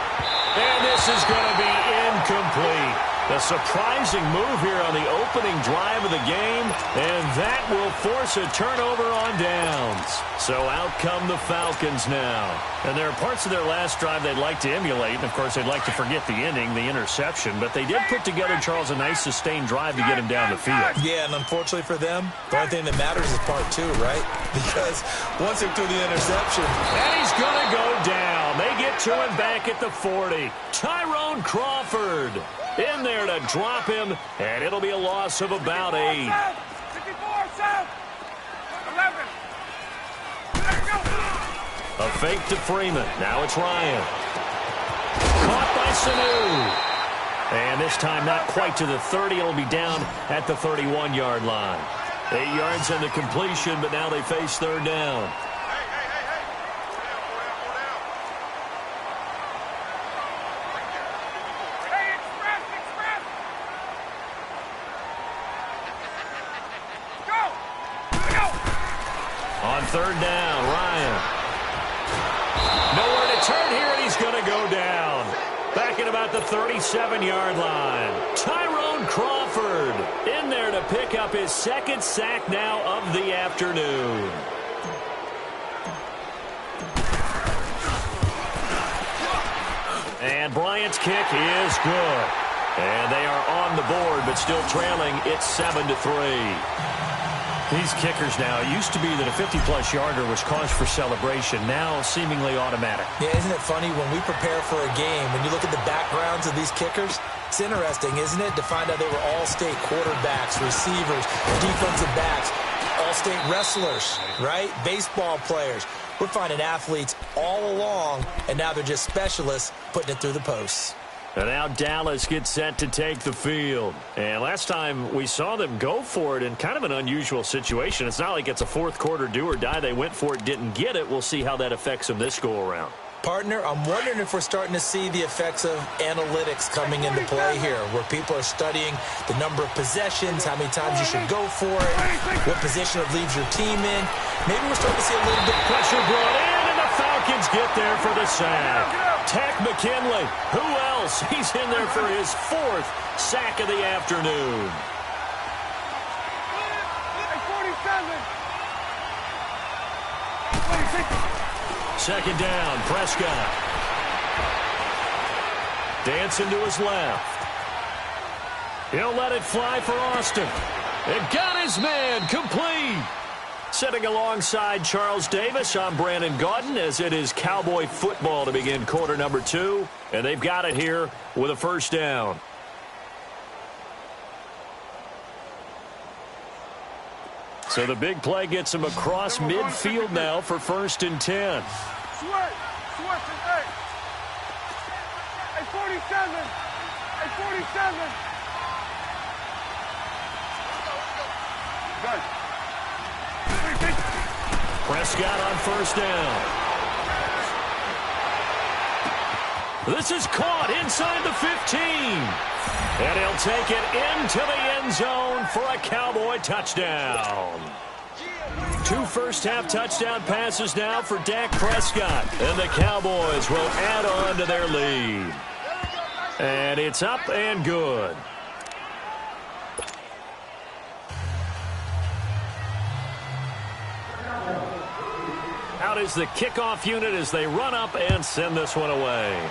And this is going to be incomplete. A surprising move here on the opening drive of the game, and that will force a turnover on downs. So out come the Falcons now. And there are parts of their last drive they'd like to emulate, and of course they'd like to forget the ending, the interception, but they did put together, Charles, a nice sustained drive to get him down the field. Yeah, and unfortunately for them, the only thing that matters is part 2, right? Because once they threw the interception. And he's going to go down. They get to him back at the 40. Tyrone Crawford in there to drop him, and it'll be a loss of about 8. 54, south. 11. A fake to Freeman. Now it's Ryan. Caught by Sanu. And this time not quite to the 30. It'll be down at the 31-yard line. 8 yards on the completion, but now they face 3rd down. On 3rd down, Ryan. Nowhere to turn here, and he's going to go down. Back at about the 37-yard line. Tyrone Crawford in there to pick up his 2nd sack now of the afternoon. And Bryant's kick is good. And they are on the board, but still trailing. It's 7-3. These kickers now, it used to be that a 50-plus yarder was cause for celebration. Now seemingly automatic. Yeah, isn't it funny when we prepare for a game, when you look at the backgrounds of these kickers, it's interesting, isn't it, to find out they were all-state quarterbacks, receivers, defensive backs, all-state wrestlers, right? Baseball players. We're finding athletes all along, and now they're just specialists putting it through the posts. And now Dallas gets set to take the field. And last time we saw them go for it in kind of an unusual situation. It's not like it's a fourth quarter do or die. They went for it, didn't get it. We'll see how that affects them this go-around. Partner, I'm wondering if we're starting to see the effects of analytics coming into play here, where people are studying the number of possessions, how many times you should go for it, what position it leaves your team in. Maybe we're starting to see a little bit pressure brought in, and the Falcons get there for the sack. Tech McKinley, who else? He's in there for his fourth sack of the afternoon. 47. Second down, Prescott. Dancing to his left. He'll let it fly for Austin. And got his man complete. Sitting alongside Charles Davis, I'm Brandon Gaudin, as it is Cowboy football to begin quarter number 2. And they've got it here with a first down. So the big play gets him across midfield now for 1st and 10. Switch, hey. Hey, 47. Hey, 47. Good. Prescott on first down. This is caught inside the 15. And he'll take it into the end zone for a Cowboy touchdown. 2 first-half touchdown passes now for Dak Prescott. And the Cowboys will add on to their lead. And it's up and good. Out is the kickoff unit as they run up and send this one away.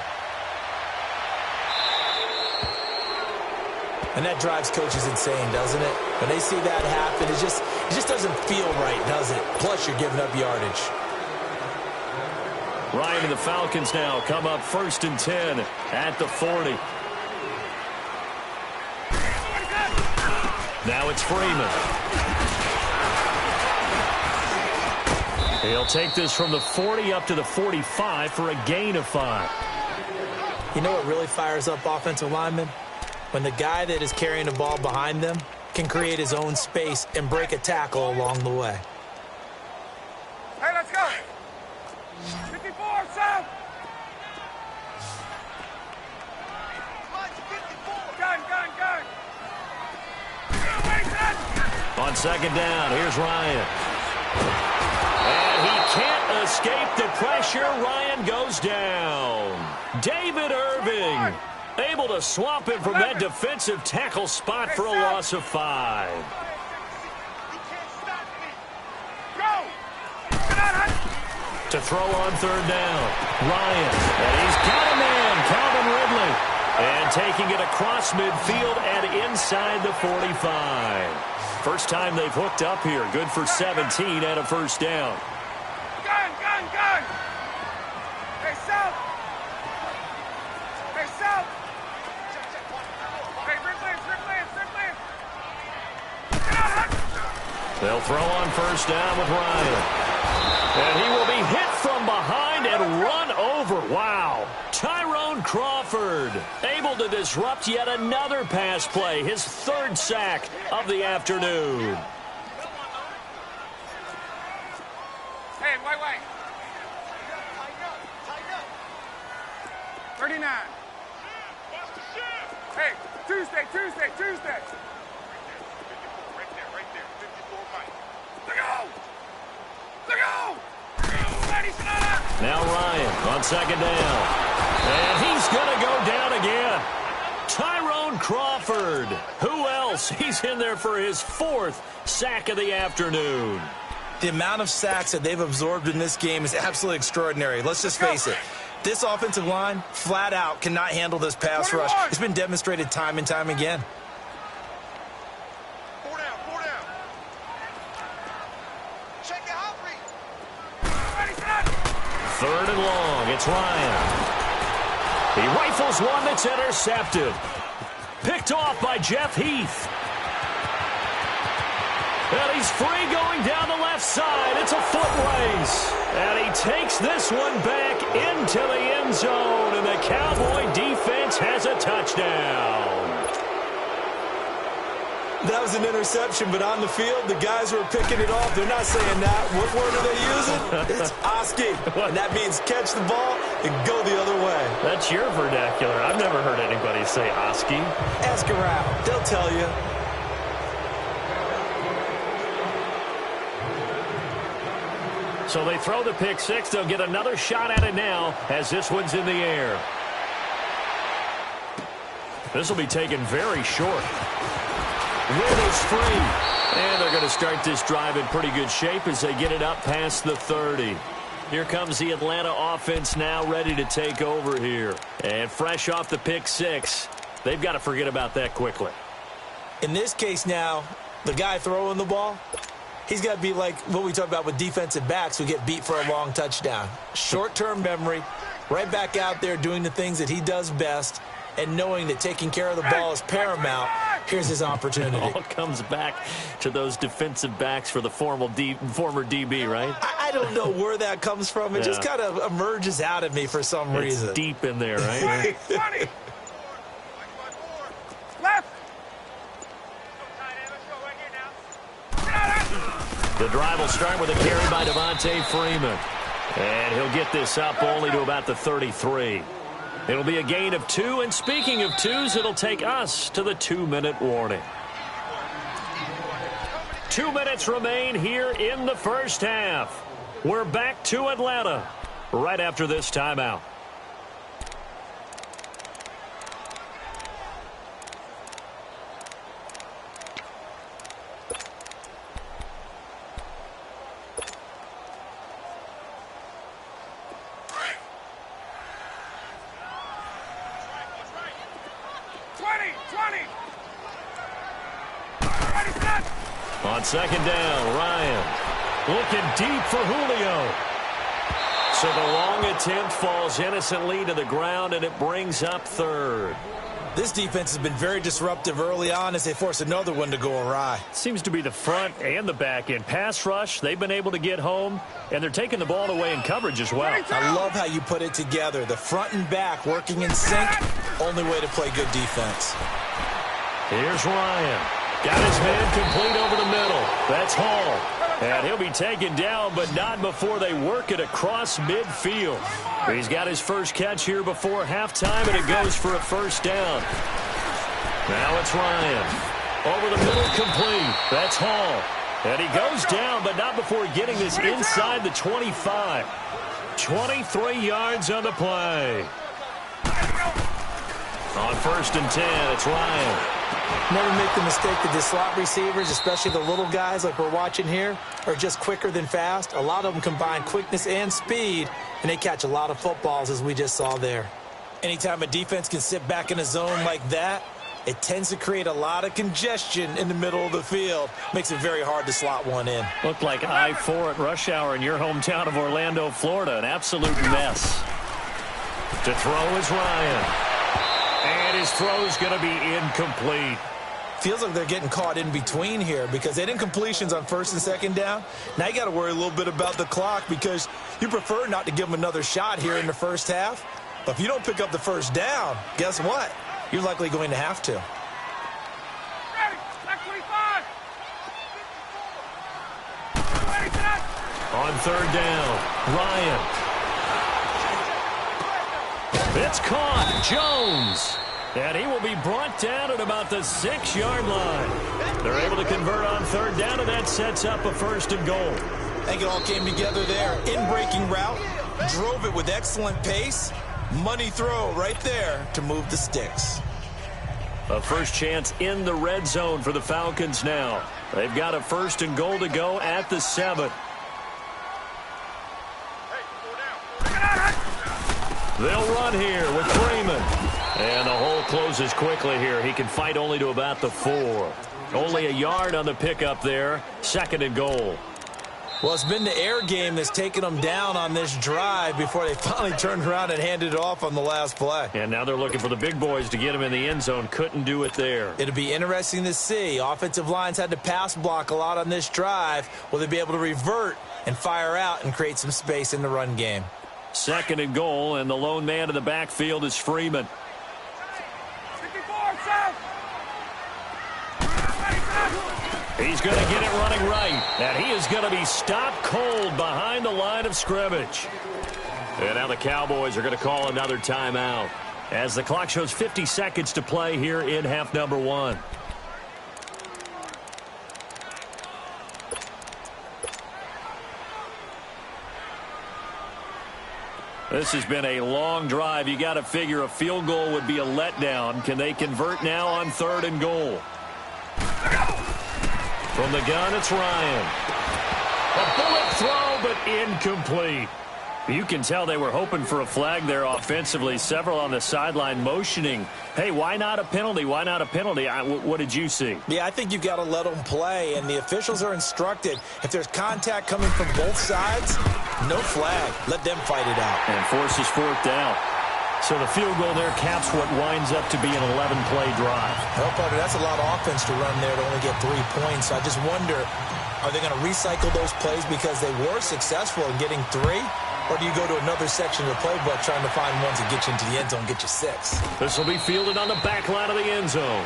And that drives coaches insane, doesn't it? When they see that happen, it just doesn't feel right, does it? Plus, you're giving up yardage. Ryan and the Falcons now come up 1st and 10 at the 40. Now it's Freeman. He'll take this from the 40 up to the 45 for a gain of 5. You know what really fires up offensive linemen? When the guy that is carrying the ball behind them can create his own space and break a tackle along the way. Hey, let's go. 54, south. Gun. On second down, here's Ryan. And he can't escape the pressure. Ryan goes down. David Irving able to swamp him from that defensive tackle spot for a loss of 5. To throw on third down, Ryan. And he's got a man, Calvin Ridley. And taking it across midfield and inside the 45. First time they've hooked up here. Good for 17 and a first down. Gun. Hey, south. Hey, Ridley. They'll throw on first down with Ryan. And he will be hit from behind and run over. Wow. Tyrone Crawford able to disrupt yet another pass play. His 3rd sack of the afternoon. Hey, wait. 39. Hey, Tuesday. Right there. 54 Mike. Look out! Now Ryan on second down. And he's going to go down again. Tyrone Crawford. Who else? He's in there for his 4th sack of the afternoon. The amount of sacks that they've absorbed in this game is absolutely extraordinary. Let's just face it. This offensive line, flat out, cannot handle this pass rush. It's been demonstrated time and time again. 4 down, 4 down. Check it out, ready, set. 3rd and long. It's Ryan. He rifles one that's intercepted. Picked off by Jeff Heath. And he's free going down the left side. It's a foot race. And he takes this one back into the end zone. And the Cowboy defense has a touchdown. That was an interception, but on the field, the guys who are picking it off, they're not saying that. What word are they using? It's Oski. And that means catch the ball and go the other way. That's your vernacular. I've never heard anybody say Oski. Ask around. They'll tell you. So they throw the pick six. They'll get another shot at it now as this one's in the air. This will be taken very short. Wind is free. And they're going to start this drive in pretty good shape as they get it up past the 30. Here comes the Atlanta offense now ready to take over here. And fresh off the pick six, they've got to forget about that quickly. In this case now, the guy throwing the ball, he's got to be like what we talk about with defensive backs who get beat for a long touchdown. Short-term memory, right back out there doing the things that he does best, and knowing that taking care of the ball is paramount. Here's his opportunity. It all comes back to those defensive backs for the former DB, right? I don't know where that comes from. It just kind of emerges out of me for some reason. It's deep in there, right? 20. Left. The drive will start with a carry by Devontae Freeman. And he'll get this up only to about the 33. It'll be a gain of 2, and speaking of 2s, it'll take us to the 2-minute warning. 2 minutes remain here in the first half. We're back to Atlanta right after this timeout. On second down, Ryan looking deep for Julio. So the long attempt falls innocently to the ground, and it brings up 3rd. This defense has been very disruptive early on as they force another one to go awry. Seems to be the front and the back end. Pass rush, they've been able to get home, and they're taking the ball away in coverage as well. I love how you put it together. The front and back working in sync, only way to play good defense. Here's Ryan. Got his man complete over the middle. That's Hall. And he'll be taken down, but not before they work it across midfield. He's got his first catch here before halftime, and it goes for a first down. Now it's Ryan. Over the middle, complete. That's Hall. And he goes down, but not before getting this inside the 25. 23 yards on the play. On 1st and 10, it's Ryan. Never make the mistake that the slot receivers, especially the little guys like we're watching here, are just quicker than fast. A lot of them combine quickness and speed, and they catch a lot of footballs, as we just saw there. Anytime a defense can sit back in a zone like that, it tends to create a lot of congestion in the middle of the field. Makes it very hard to slot one in. Looked like I-4 at rush hour in your hometown of Orlando, Florida. An absolute mess. To throw is Ryan. And his throw's going to be incomplete. Feels like they're getting caught in between here because they didn't completions on 1st and 2nd down. Now you got to worry a little bit about the clock because you prefer not to give them another shot here in the first half. But if you don't pick up the first down, guess what? You're likely going to have to. Ready, back 25. On 3rd down, Ryan. It's caught. Jones. And he will be brought down at about the 6-yard line. They're able to convert on 3rd down, and that sets up a 1st and goal. I think it all came together there. In-breaking route. Drove it with excellent pace. Money throw right there to move the sticks. A first chance in the red zone for the Falcons now. They've got a 1st and goal to go at the 7. They'll run here with Freeman. And the hole closes quickly here. He can fight only to about the 4. Only a yard on the pickup there. 2nd and goal. Well, it's been the air game that's taken them down on this drive before they finally turned around and handed it off on the last play. And now they're looking for the big boys to get him in the end zone. Couldn't do it there. It'll be interesting to see. Offensive lines had to pass block a lot on this drive. Will they be able to revert and fire out and create some space in the run game? 2nd and goal, and the lone man in the backfield is Freeman. 54, set. He's going to get it running right, and he is going to be stopped cold behind the line of scrimmage. And now the Cowboys are going to call another timeout as the clock shows 50 seconds to play here in half number 1. This has been a long drive. You got to figure a field goal would be a letdown. Can they convert now on 3rd and goal? From the gun, it's Ryan. A bullet throw, but incomplete. You can tell they were hoping for a flag there offensively. Several on the sideline motioning. Hey, why not a penalty? Why not a penalty? What did you see? Yeah, I think you've got to let them play, and the officials are instructed. If there's contact coming from both sides, no flag. Let them fight it out. And forces 4th down. So the field goal there caps what winds up to be an 11-play drive. Well, Parker, that's a lot of offense to run there to only get 3 points. I just wonder, are they going to recycle those plays because they were successful in getting 3? Or do you go to another section of the playbook trying to find ones that get you into the end zone, get you 6? This will be fielded on the back line of the end zone.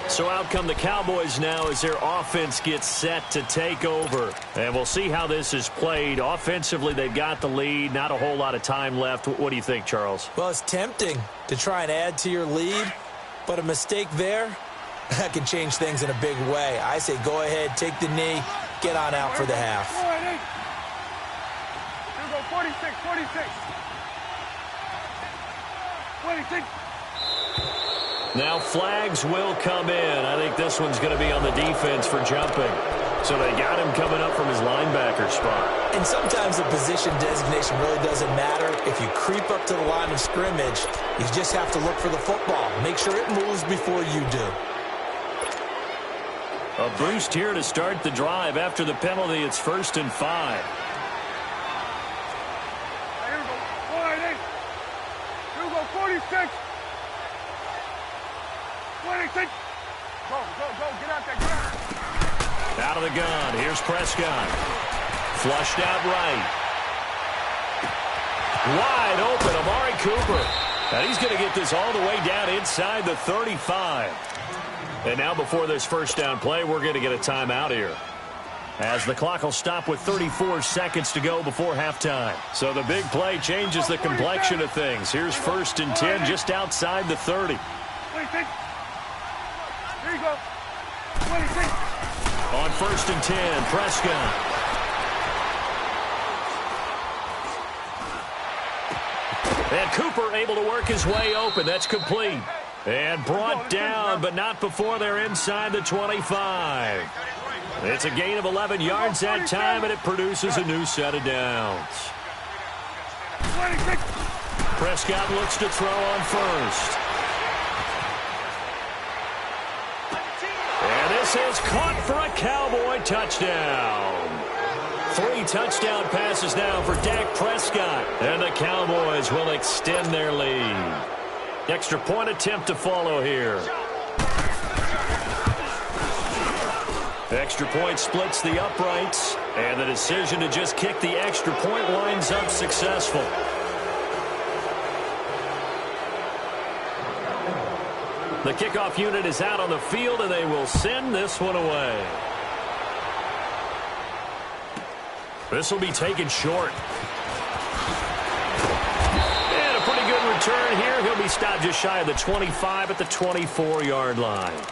So out come the Cowboys now as their offense gets set to take over. And we'll see how this is played. Offensively, they've got the lead. Not a whole lot of time left. What do you think, Charles? Well, it's tempting to try and add to your lead, but a mistake there, that can change things in a big way. I say go ahead, take the knee, get on out for the half. Here we go, 46, 46. 26. Now flags will come in. I think this one's going to be on the defense for jumping. So they got him coming up from his linebacker spot. And sometimes the position designation really doesn't matter. If you creep up to the line of scrimmage, you just have to look for the football. Make sure it moves before you do. A boost here to start the drive. After the penalty, it's 1st and 5. Here we go, 48. Here we go, 46. 26. Go, get out there, get out. Out of the gun, here's Prescott. Flushed out right. Wide open, Amari Cooper. And he's going to get this all the way down inside the 35. And now before this first down play, we're going to get a timeout here, as the clock will stop with 34 seconds to go before halftime. So the big play changes the complexion of things. Here's 1st and 10 just outside the 30. 26. Here you go. 26. On 1st and 10, Prescott. And Cooper able to work his way open. That's complete. And brought down, but not before they're inside the 25. It's a gain of 11 yards that time, and it produces a new set of downs. 26. Prescott looks to throw on 1st. And this is caught for a Cowboy touchdown. 3 touchdown passes now for Dak Prescott. And the Cowboys will extend their lead. Extra point attempt to follow here. Extra point splits the uprights. And the decision to just kick the extra point winds up successful. The kickoff unit is out on the field, and they will send this one away. This will be taken short. And a pretty good return here. He'll be stopped just shy of the 25 at the 24-yard line.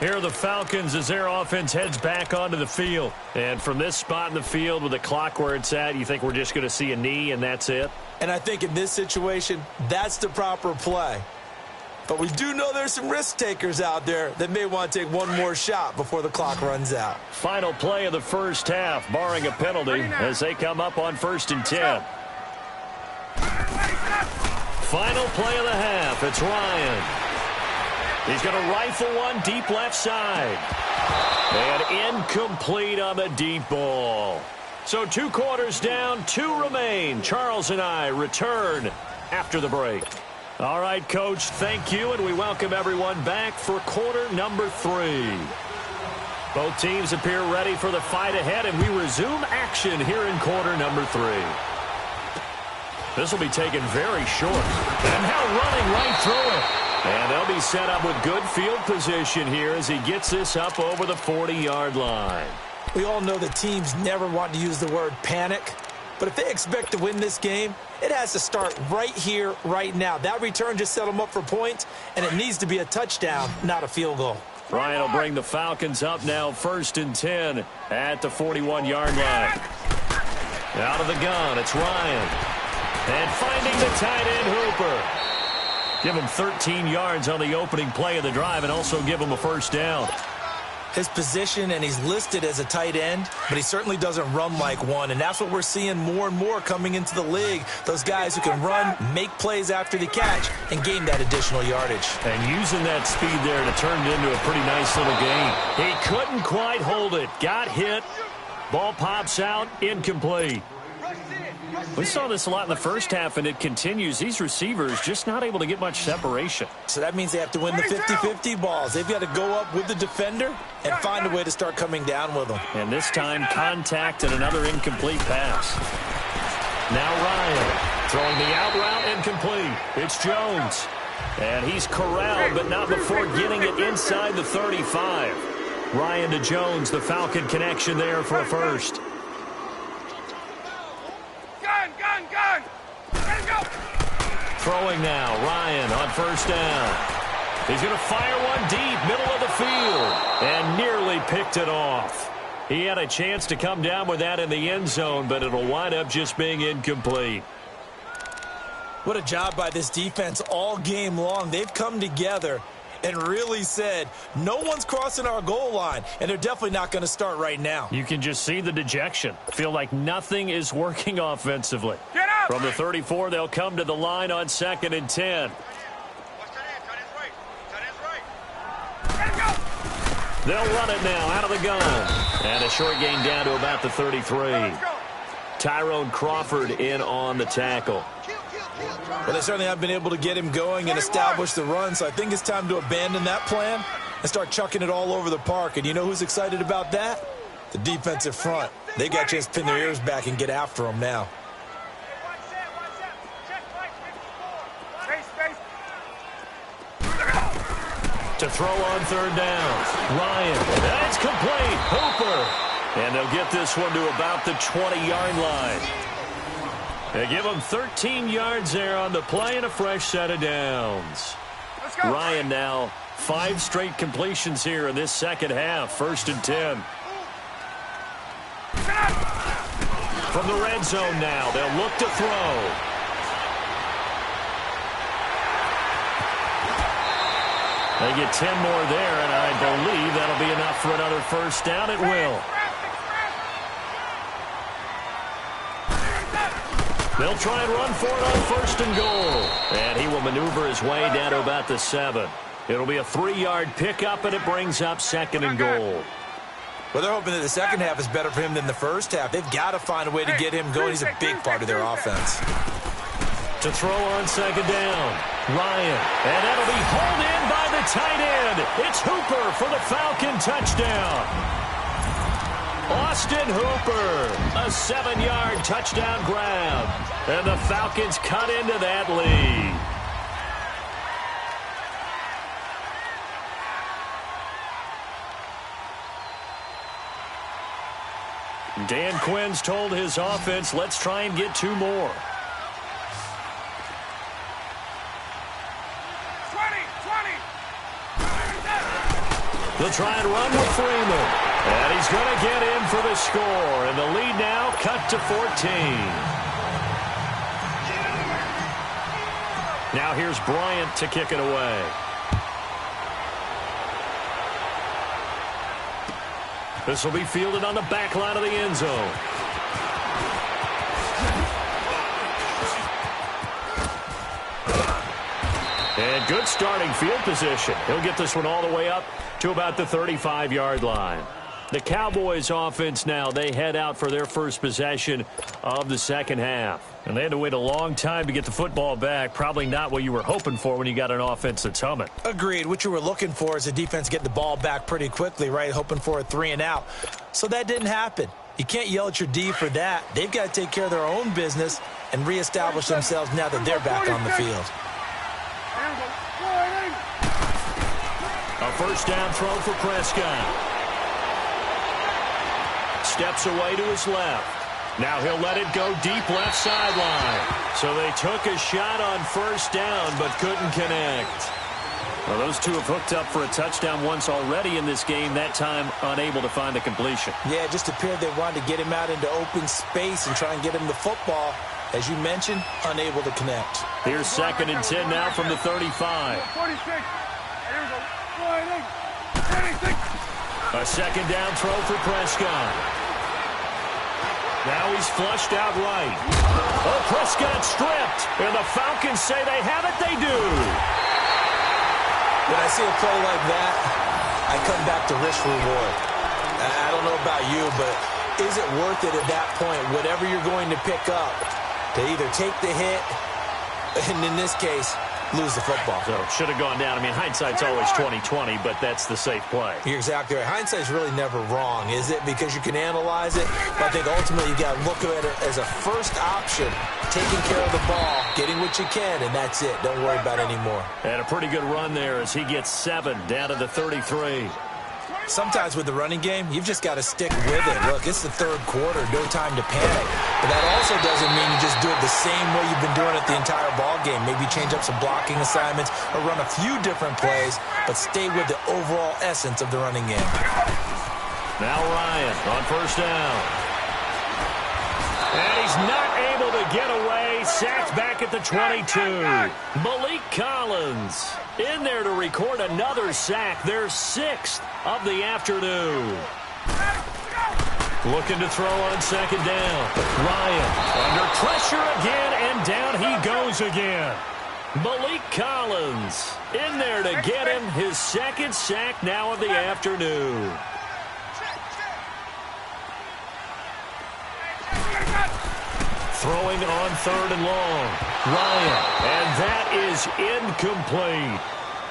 Here are the Falcons as their offense heads back onto the field. And from this spot in the field with the clock where it's at, you think we're just going to see a knee and that's it? And I think in this situation, that's the proper play. But we do know there's some risk takers out there that may want to take one more shot before the clock runs out. Final play of the first half, barring a penalty, as they come up on 1st and 10. Final play of the half. It's Ryan. He's going to rifle one deep left side. And incomplete on the deep ball. So 2 quarters down, 2 remain. Charles and I return after the break. All right, Coach, thank you, and we welcome everyone back for quarter number 3. Both teams appear ready for the fight ahead, and we resume action here in quarter number 3. This will be taken very short. And now running right through it. And they'll be set up with good field position here as he gets this up over the 40-yard line. We all know that teams never want to use the word panic, but if they expect to win this game, it has to start right here, right now. That return just set them up for points, and it needs to be a touchdown, not a field goal. Ryan will bring the Falcons up now 1st and 10 at the 41-yard line. Out of the gun, it's Ryan. And finding the tight end, Hooper. Give him 13 yards on the opening play of the drive and also give him a first down. His position, and he's listed as a tight end, but he certainly doesn't run like one, and that's what we're seeing more and more coming into the league. Those guys who can run, make plays after the catch, and gain that additional yardage. And using that speed there to turn it into a pretty nice little gain. He couldn't quite hold it. Got hit. Ball pops out. Incomplete. We saw this a lot in the first half, and it continues. These receivers just not able to get much separation. So that means they have to win the 50-50 balls. They've got to go up with the defender and find a way to start coming down with them. And this time, contact and another incomplete pass. Now Ryan throwing the out route, incomplete. It's Jones. And he's corralled, but not before getting it inside the 35. Ryan to Jones, the Falcon connection there for a first. Gun! Ready to go! Throwing now, Ryan on first down. He's going to fire one deep, middle of the field, and nearly picked it off. He had a chance to come down with that in the end zone, but it'll wind up just being incomplete. What a job by this defense all game long. They've come together and really said, no one's crossing our goal line, and they're definitely not going to start right now. You can just see the dejection. Feel like nothing is working offensively. Get out! From the 34, they'll come to the line on 2nd and 10. They'll run it now out of the gun. And a short gain down to about the 33. Tyrone Crawford in on the tackle. Well, they certainly have been able to get him going and establish the run, so I think it's time to abandon that plan and start chucking it all over the park. And you know who's excited about that? The defensive front. They got a chance to pin their ears back and get after him now. To throw on 3rd down. Ryan. That's complete. Hooper. And they'll get this one to about the 20-yard line. They give him 13 yards there on the play and a fresh set of downs. Ryan now 5 straight completions here in this second half. 1st and 10. From the red zone now, they'll look to throw. They get 10 more there, and I believe that'll be enough for another first down. It will. They'll try and run for it on 1st and goal. And he will maneuver his way down to about the 7. It'll be a 3-yard pickup, and it brings up 2nd and goal. Well, they're hoping that the second half is better for him than the first half. They've got to find a way to get him going. He's a big part of their offense. To throw on 2nd down, Ryan. And that'll be hauled in by the tight end. It's Hooper for the Falcon touchdown. Austin Hooper, a 7-yard touchdown grab. And the Falcons cut into that lead. Dan Quinn's told his offense, let's try and get 2 more. 20. They'll try and run with Freeman. And he's going to get in for the score. And the lead now cut to 14. Now here's Bryant to kick it away. This will be fielded on the back line of the end zone. And good starting field position. He'll get this one all the way up to about the 35-yard line. The Cowboys offense now, they head out for their first possession of the second half. And they had to wait a long time to get the football back. Probably not what you were hoping for when you got an offense that's humming. Agreed. What you were looking for is the defense get the ball back pretty quickly, right? Hoping for a 3-and-out. So that didn't happen. You can't yell at your D for that. They've got to take care of their own business and reestablish themselves now that they're back on the field. A first down throw for Prescott. Steps away to his left. Now he'll let it go deep left sideline. So they took a shot on first down but couldn't connect. Well, those two have hooked up for a touchdown once already in this game, that time unable to find the completion. Yeah, it just appeared they wanted to get him out into open space and try and get him the football. As you mentioned, unable to connect. Here's 2nd and 10 now from the 35. 46. A second down throw for Prescott. Now he's flushed out right. Oh, Prescott stripped. And the Falcons say they have it. They do. When I see a play like that, I come back to risk reward. I don't know about you, but is it worth it at that point, whatever you're going to pick up, to either take the hit, and in this case, lose the football? So should have gone down. I mean, hindsight's always 20/20, but that's the safe play. You're exactly right. Hindsight's really never wrong, is it? Because you can analyze it, but I think ultimately you got to look at it as a first option, taking care of the ball, getting what you can, and that's it. Don't worry about it anymore. And a pretty good run there as he gets 7 down to the 33. Sometimes with the running game, you've just got to stick with it. Look, it's the third quarter, no time to panic. But that also doesn't mean you just do it the same way you've been doing it the entire ball game. Maybe change up some blocking assignments or run a few different plays, but stay with the overall essence of the running game. Now Ryan on first down. And he's not able to get away. Sacked back at the 22. Malik Collins in there to record another sack. Their 6th of the afternoon. Looking to throw on second down. Ryan under pressure again, and down he goes again. Malik Collins in there to get him his 2nd sack now of the afternoon. Throwing on 3rd and long. Ryan, and that is incomplete.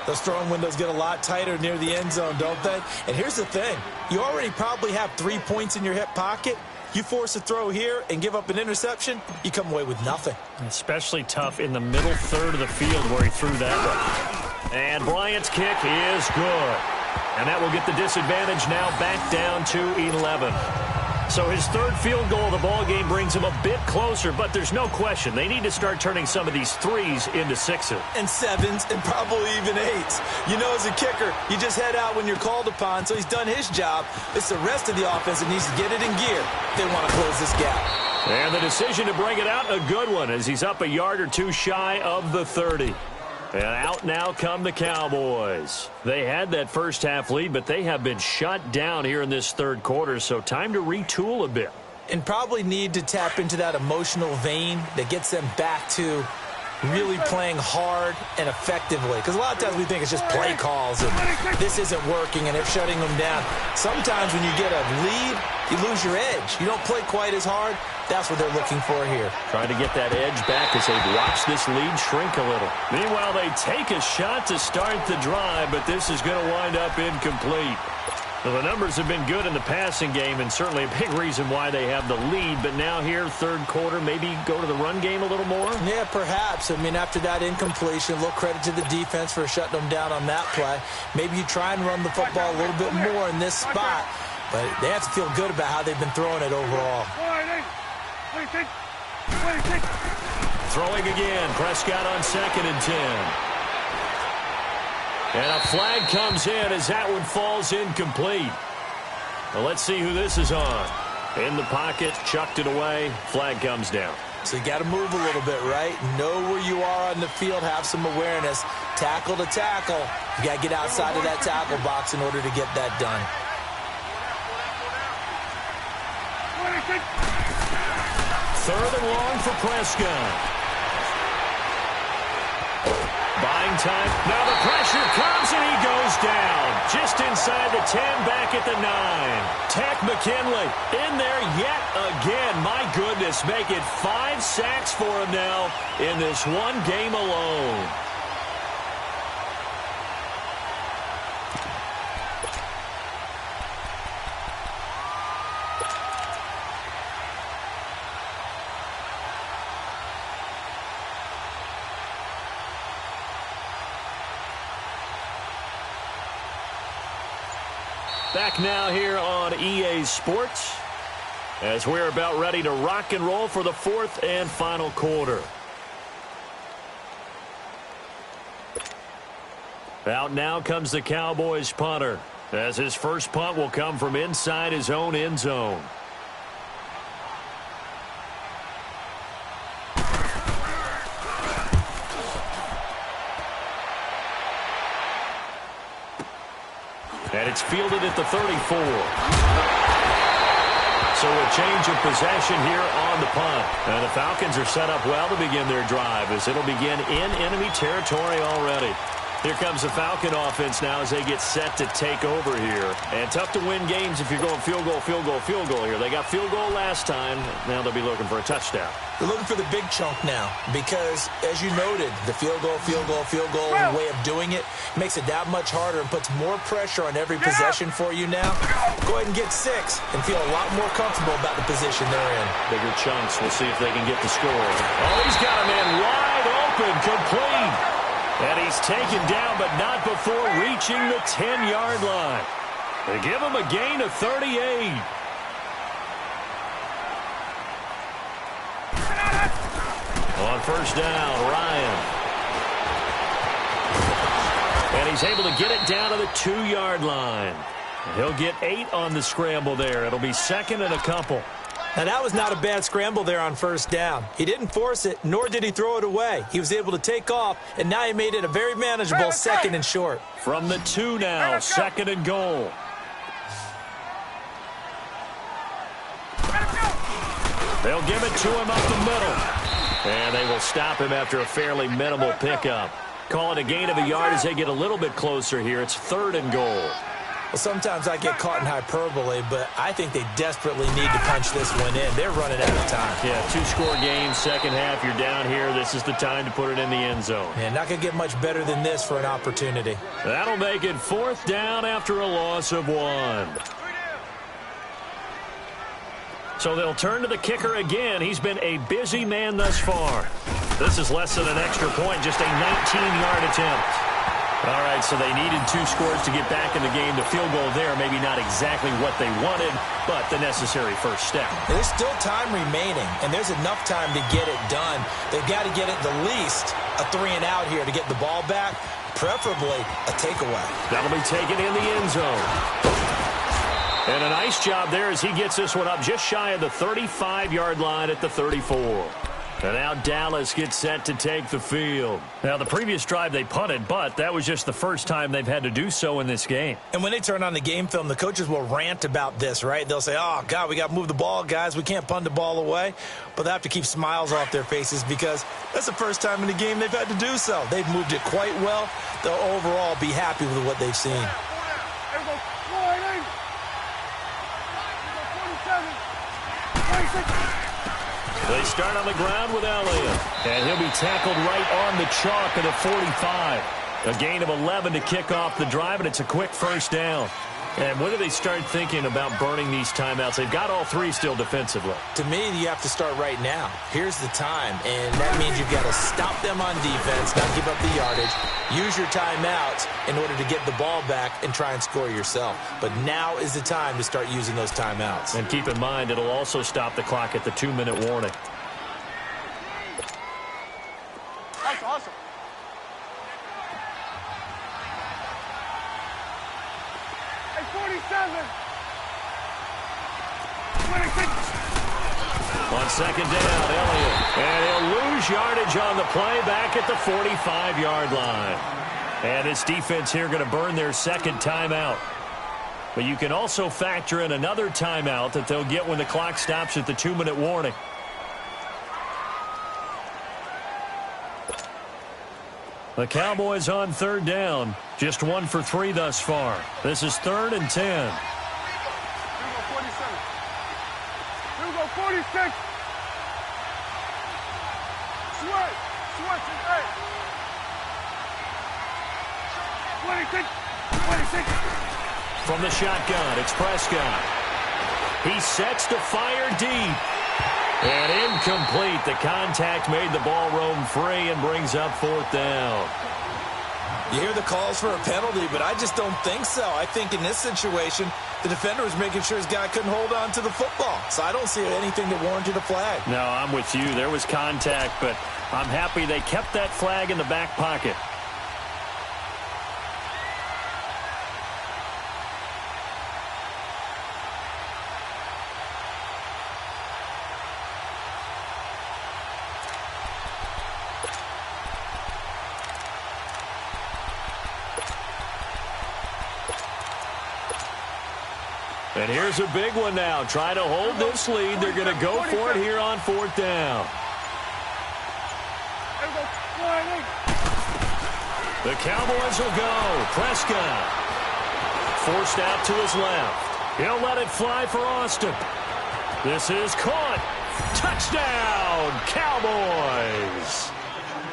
Those throwing windows get a lot tighter near the end zone, don't they? And here's the thing. You already probably have 3 points in your hip pocket. You force a throw here and give up an interception, you come away with nothing. Especially tough in the middle third of the field where he threw that one. And Bryant's kick is good. And that will get the disadvantage now back down to 11. So his 3rd field goal of the ball game brings him a bit closer, but there's no question they need to start turning some of these 3s into 6s. And 7s and probably even 8s. You know, as a kicker, you just head out when you're called upon, so he's done his job. It's the rest of the offense that needs to get it in gear if they want to close this gap. And the decision to bring it out, a good one, as he's up a yard or two shy of the 30. And out now come the Cowboys. They had that first half lead, but they have been shut down here in this 3rd quarter, so time to retool a bit. And probably need to tap into that emotional vein that gets them back to really playing hard and effectively. Because a lot of times we think it's just play calls and this isn't working and they're shutting them down. Sometimes when you get a lead, you lose your edge. You don't play quite as hard. That's what they're looking for here. Trying to get that edge back as they've watched this lead shrink a little. Meanwhile, they take a shot to start the drive, but this is going to wind up incomplete. Well, the numbers have been good in the passing game, and certainly a big reason why they have the lead. But now here, 3rd quarter, maybe go to the run game a little more? Yeah, perhaps. I mean, after that incompletion, a little credit to the defense for shutting them down on that play. Maybe you try and run the football a little bit more in this spot. But they have to feel good about how they've been throwing it overall. Throwing again. Prescott on 2nd and 10. And a flag comes in as that one falls incomplete. Well, let's see who this is on. In the pocket, chucked it away. Flag comes down. So you got to move a little bit, right? Know where you are on the field, have some awareness. Tackle to tackle. You got to get outside of that tackle box in order to get that done. 3rd and long for Prescott. Buying time. Now the pressure comes, and he goes down. Just inside the 10, back at the 9. Tech McKinley in there yet again. My goodness, make it 5 sacks for him now in this one game alone. Back now here on EA Sports as we're about ready to rock and roll for the 4th and final quarter. Out now comes the Cowboys punter as his first punt will come from inside his own end zone. And it's fielded at the 34. So a change of possession here on the punt. And the Falcons are set up well to begin their drive as it'll begin in enemy territory already. Here comes the Falcon offense now as they get set to take over here. And tough to win games if you're going field goal, field goal, field goal here. They got field goal last time. Now they'll be looking for a touchdown. They're looking for the big chunk now because, as you noted, the field goal way of doing it makes it that much harder and puts more pressure on every possession for you now. Go ahead and get 6 and feel a lot more comfortable about the position they're in. Bigger chunks. We'll see if they can get the score. Oh, he's got a man wide open, complete. And he's taken down, but not before reaching the 10-yard line. They give him a gain of 38. On first down, Ryan. And he's able to get it down to the 2-yard line. He'll get 8 on the scramble there. It'll be second and a couple. Now, that was not a bad scramble there on first down. He didn't force it, nor did he throw it away. He was able to take off, and now he made it a very manageable second and short. From the 2 now, second and goal. They'll give it to him up the middle. And they will stop him after a fairly minimal pickup. Call it a gain of a yard as they get a little bit closer here. It's 3rd and goal. Well, sometimes I get caught in hyperbole, but I think they desperately need to punch this one in. They're running out of time. Yeah, 2-score game, second half. You're down here. This is the time to put it in the end zone. Yeah, not going to get much better than this for an opportunity. That'll make it 4th down after a loss of 1. So they'll turn to the kicker again. He's been a busy man thus far. This is less than an extra point, just a 19-yard attempt. All right, so they needed 2 scores to get back in the game. The field goal there, maybe not exactly what they wanted, but the necessary first step. There's still time remaining, and there's enough time to get it done. They've got to get it the least a 3-and-out here to get the ball back, preferably a takeaway. That'll be taken in the end zone. And a nice job there as he gets this one up just shy of the 35-yard line at the 34. And now Dallas gets set to take the field. Now, the previous drive they punted, but that was just the first time they've had to do so in this game. And when they turn on the game film, the coaches will rant about this, right? They'll say, oh, God, we got to move the ball, guys. We can't punt the ball away. But they have to keep smiles off their faces because that's the first time in the game they've had to do so. They've moved it quite well. They'll overall be happy with what they've seen. They start on the ground with Elliott. And he'll be tackled right on the chalk of the 45. A gain of 11 to kick off the drive, and it's a quick first down. And when do they start thinking about burning these timeouts? They've got all 3 still defensively. To me, you have to start right now. Here's the time, and that means you've got to stop them on defense, not give up the yardage, use your timeouts in order to get the ball back and try and score yourself. But now is the time to start using those timeouts. And keep in mind, it'll also stop the clock at the 2-minute warning. That's awesome. Hey, 47. 26. On second down, Elliott. And he'll lose yardage on the play back at the 45-yard line. And this defense here going to burn their second timeout. But you can also factor in another timeout that they'll get when the clock stops at the 2-minute warning. The Cowboys on third down. Just 1 for 3 thus far. This is 3rd and 10. Here we go, 46. Switch, hey. 26. From the shotgun, it's Prescott. He sets to fire deep. And incomplete. The contact made the ball roam free and brings up 4th down. You hear the calls for a penalty, but I just don't think so. I think in this situation, the defender was making sure his guy couldn't hold on to the football. So I don't see anything that warranted a flag. No, I'm with you. There was contact, but I'm happy they kept that flag in the back pocket. And here's a big one now. Trying to hold this lead. They're going to go for it here on 4th down. The Cowboys will go. Prescott forced out to his left. He'll let it fly for Austin. This is caught. Touchdown, Cowboys.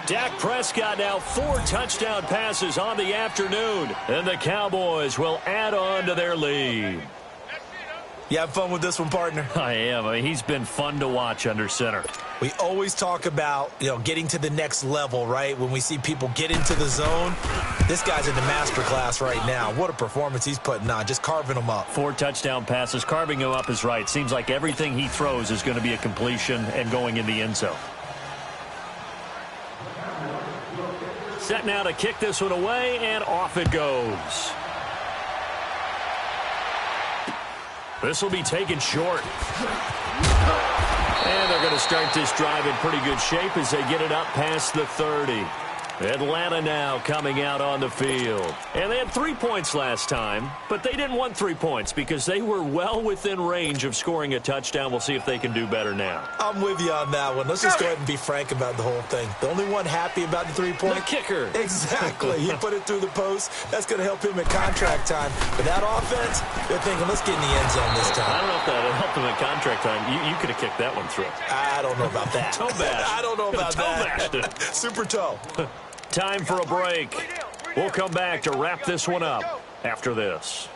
Dak Prescott now 4 touchdown passes on the afternoon. And the Cowboys will add on to their lead. You have fun with this one, partner? I am. I mean, he's been fun to watch under center. We always talk about, getting to the next level, right? When we see people get into the zone, this guy's in the master class right now. What a performance he's putting on, just carving them up. 4 touchdown passes. Carving him up is right. Seems like everything he throws is going to be a completion and going in the end zone. Set now to kick this one away, and off it goes. This will be taken short. And they're going to start this drive in pretty good shape as they get it up past the 30. Atlanta now coming out on the field. And they had 3 points last time, but they didn't want 3 points because they were well within range of scoring a touchdown. We'll see if they can do better now. I'm with you on that one. Let's just go ahead and be frank about the whole thing. The only one happy about the 3-point? The kicker. Exactly. He put it through the post. That's going to help him at contract time. But that offense, they're thinking, let's get in the end zone this time. I don't know if that helped him at contract time. You could have kicked that one through. I don't know about that. Toe bash. I don't know about that. Toe Super toe. Time for a break. We'll come back to wrap this one up after this.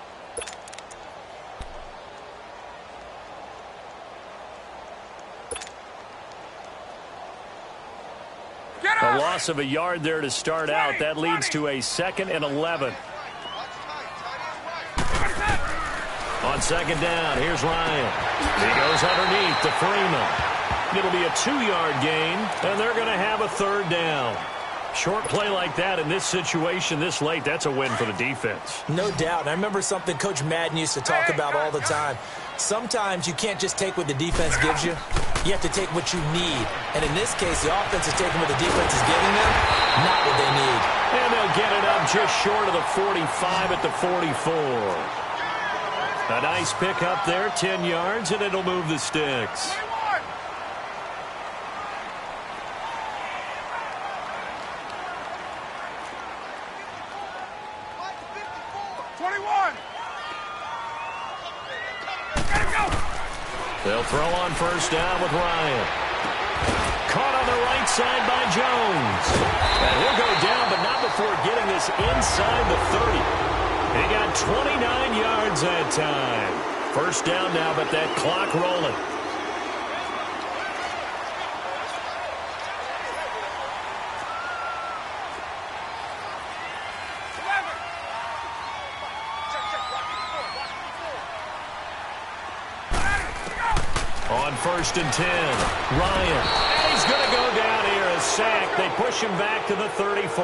A loss of a yard there to start out. That leads to a 2nd and 11. On 2nd down, here's Ryan. He goes underneath to Freeman. It'll be a 2-yard gain, and they're going to have a 3rd down. Short play like that in this situation this late, that's a win for the defense. No doubt. And I remember something Coach Madden used to talk about all the time. Sometimes you can't just take what the defense gives you. You have to take what you need. And in this case, the offense is taking what the defense is giving them, not what they need. And they'll get it up just short of the 45 at the 44. A nice pick up there, 10 yards, and it'll move the sticks. 21. They'll throw on 1st down with Ryan. Caught on the right side by Jones. And he'll go down, but not before getting this inside the 30. He got 29 yards that time. 1st down now, but that clock rolling. On 1st and 10, Ryan. And he's going to go down here, a sack. They push him back to the 34.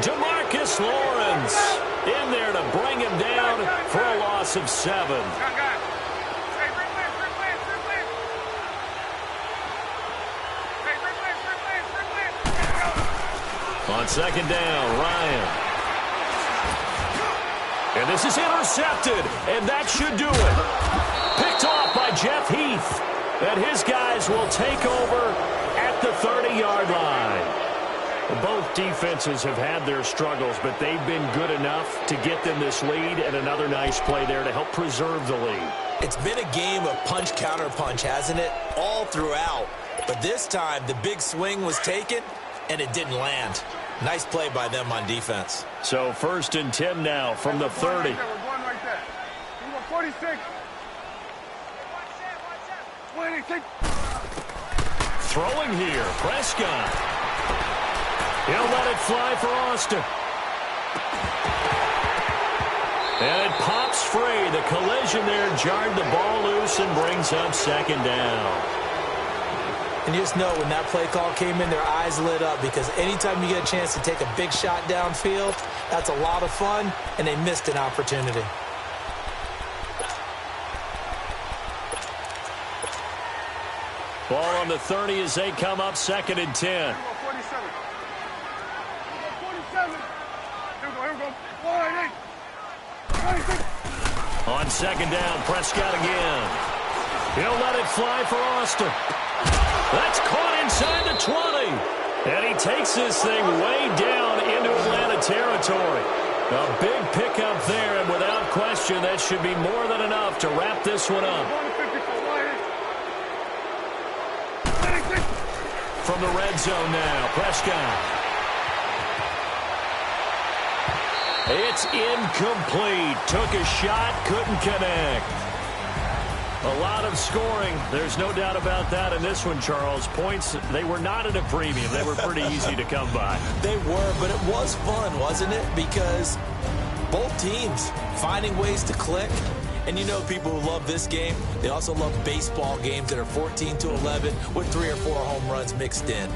DeMarcus Lawrence in there to bring him down for a loss of 7. On 2nd down, Ryan. And this is intercepted, and that should do it. Picked off by Jeff Heath. And his guys will take over at the 30-yard line. Both defenses have had their struggles, but they've been good enough to get them this lead, and another nice play there to help preserve the lead. It's been a game of punch-counter-punch, hasn't it? All throughout. But this time, the big swing was taken, and it didn't land. Nice play by them on defense. So 1st and 10 now from the 30. We're going right there. We go 46. 26. Throwing here, Prescott. He'll let it fly for Austin. And it pops free. The collision there jarred the ball loose and brings up 2nd down. And you just know when that play call came in, their eyes lit up, because anytime you get a chance to take a big shot downfield, that's a lot of fun, and they missed an opportunity. Ball on the 30 as they come up 2nd and 10. 47. 47. Here we go. 48. 26. On 2nd down, Prescott again. He'll let it fly for Austin. That's caught inside the 20. And he takes this thing way down into Atlanta territory. A big pickup there, and without question, that should be more than enough to wrap this one up. From the red zone now, Prescott. It's incomplete. Took a shot, couldn't connect. A lot of scoring. There's no doubt about that in this one, Charles. Points, they were not at a premium. They were pretty easy to come by. They were, but it was fun, wasn't it? Because both teams finding ways to click. And you know people who love this game, they also love baseball games that are 14-11 with 3 or 4 home runs mixed in.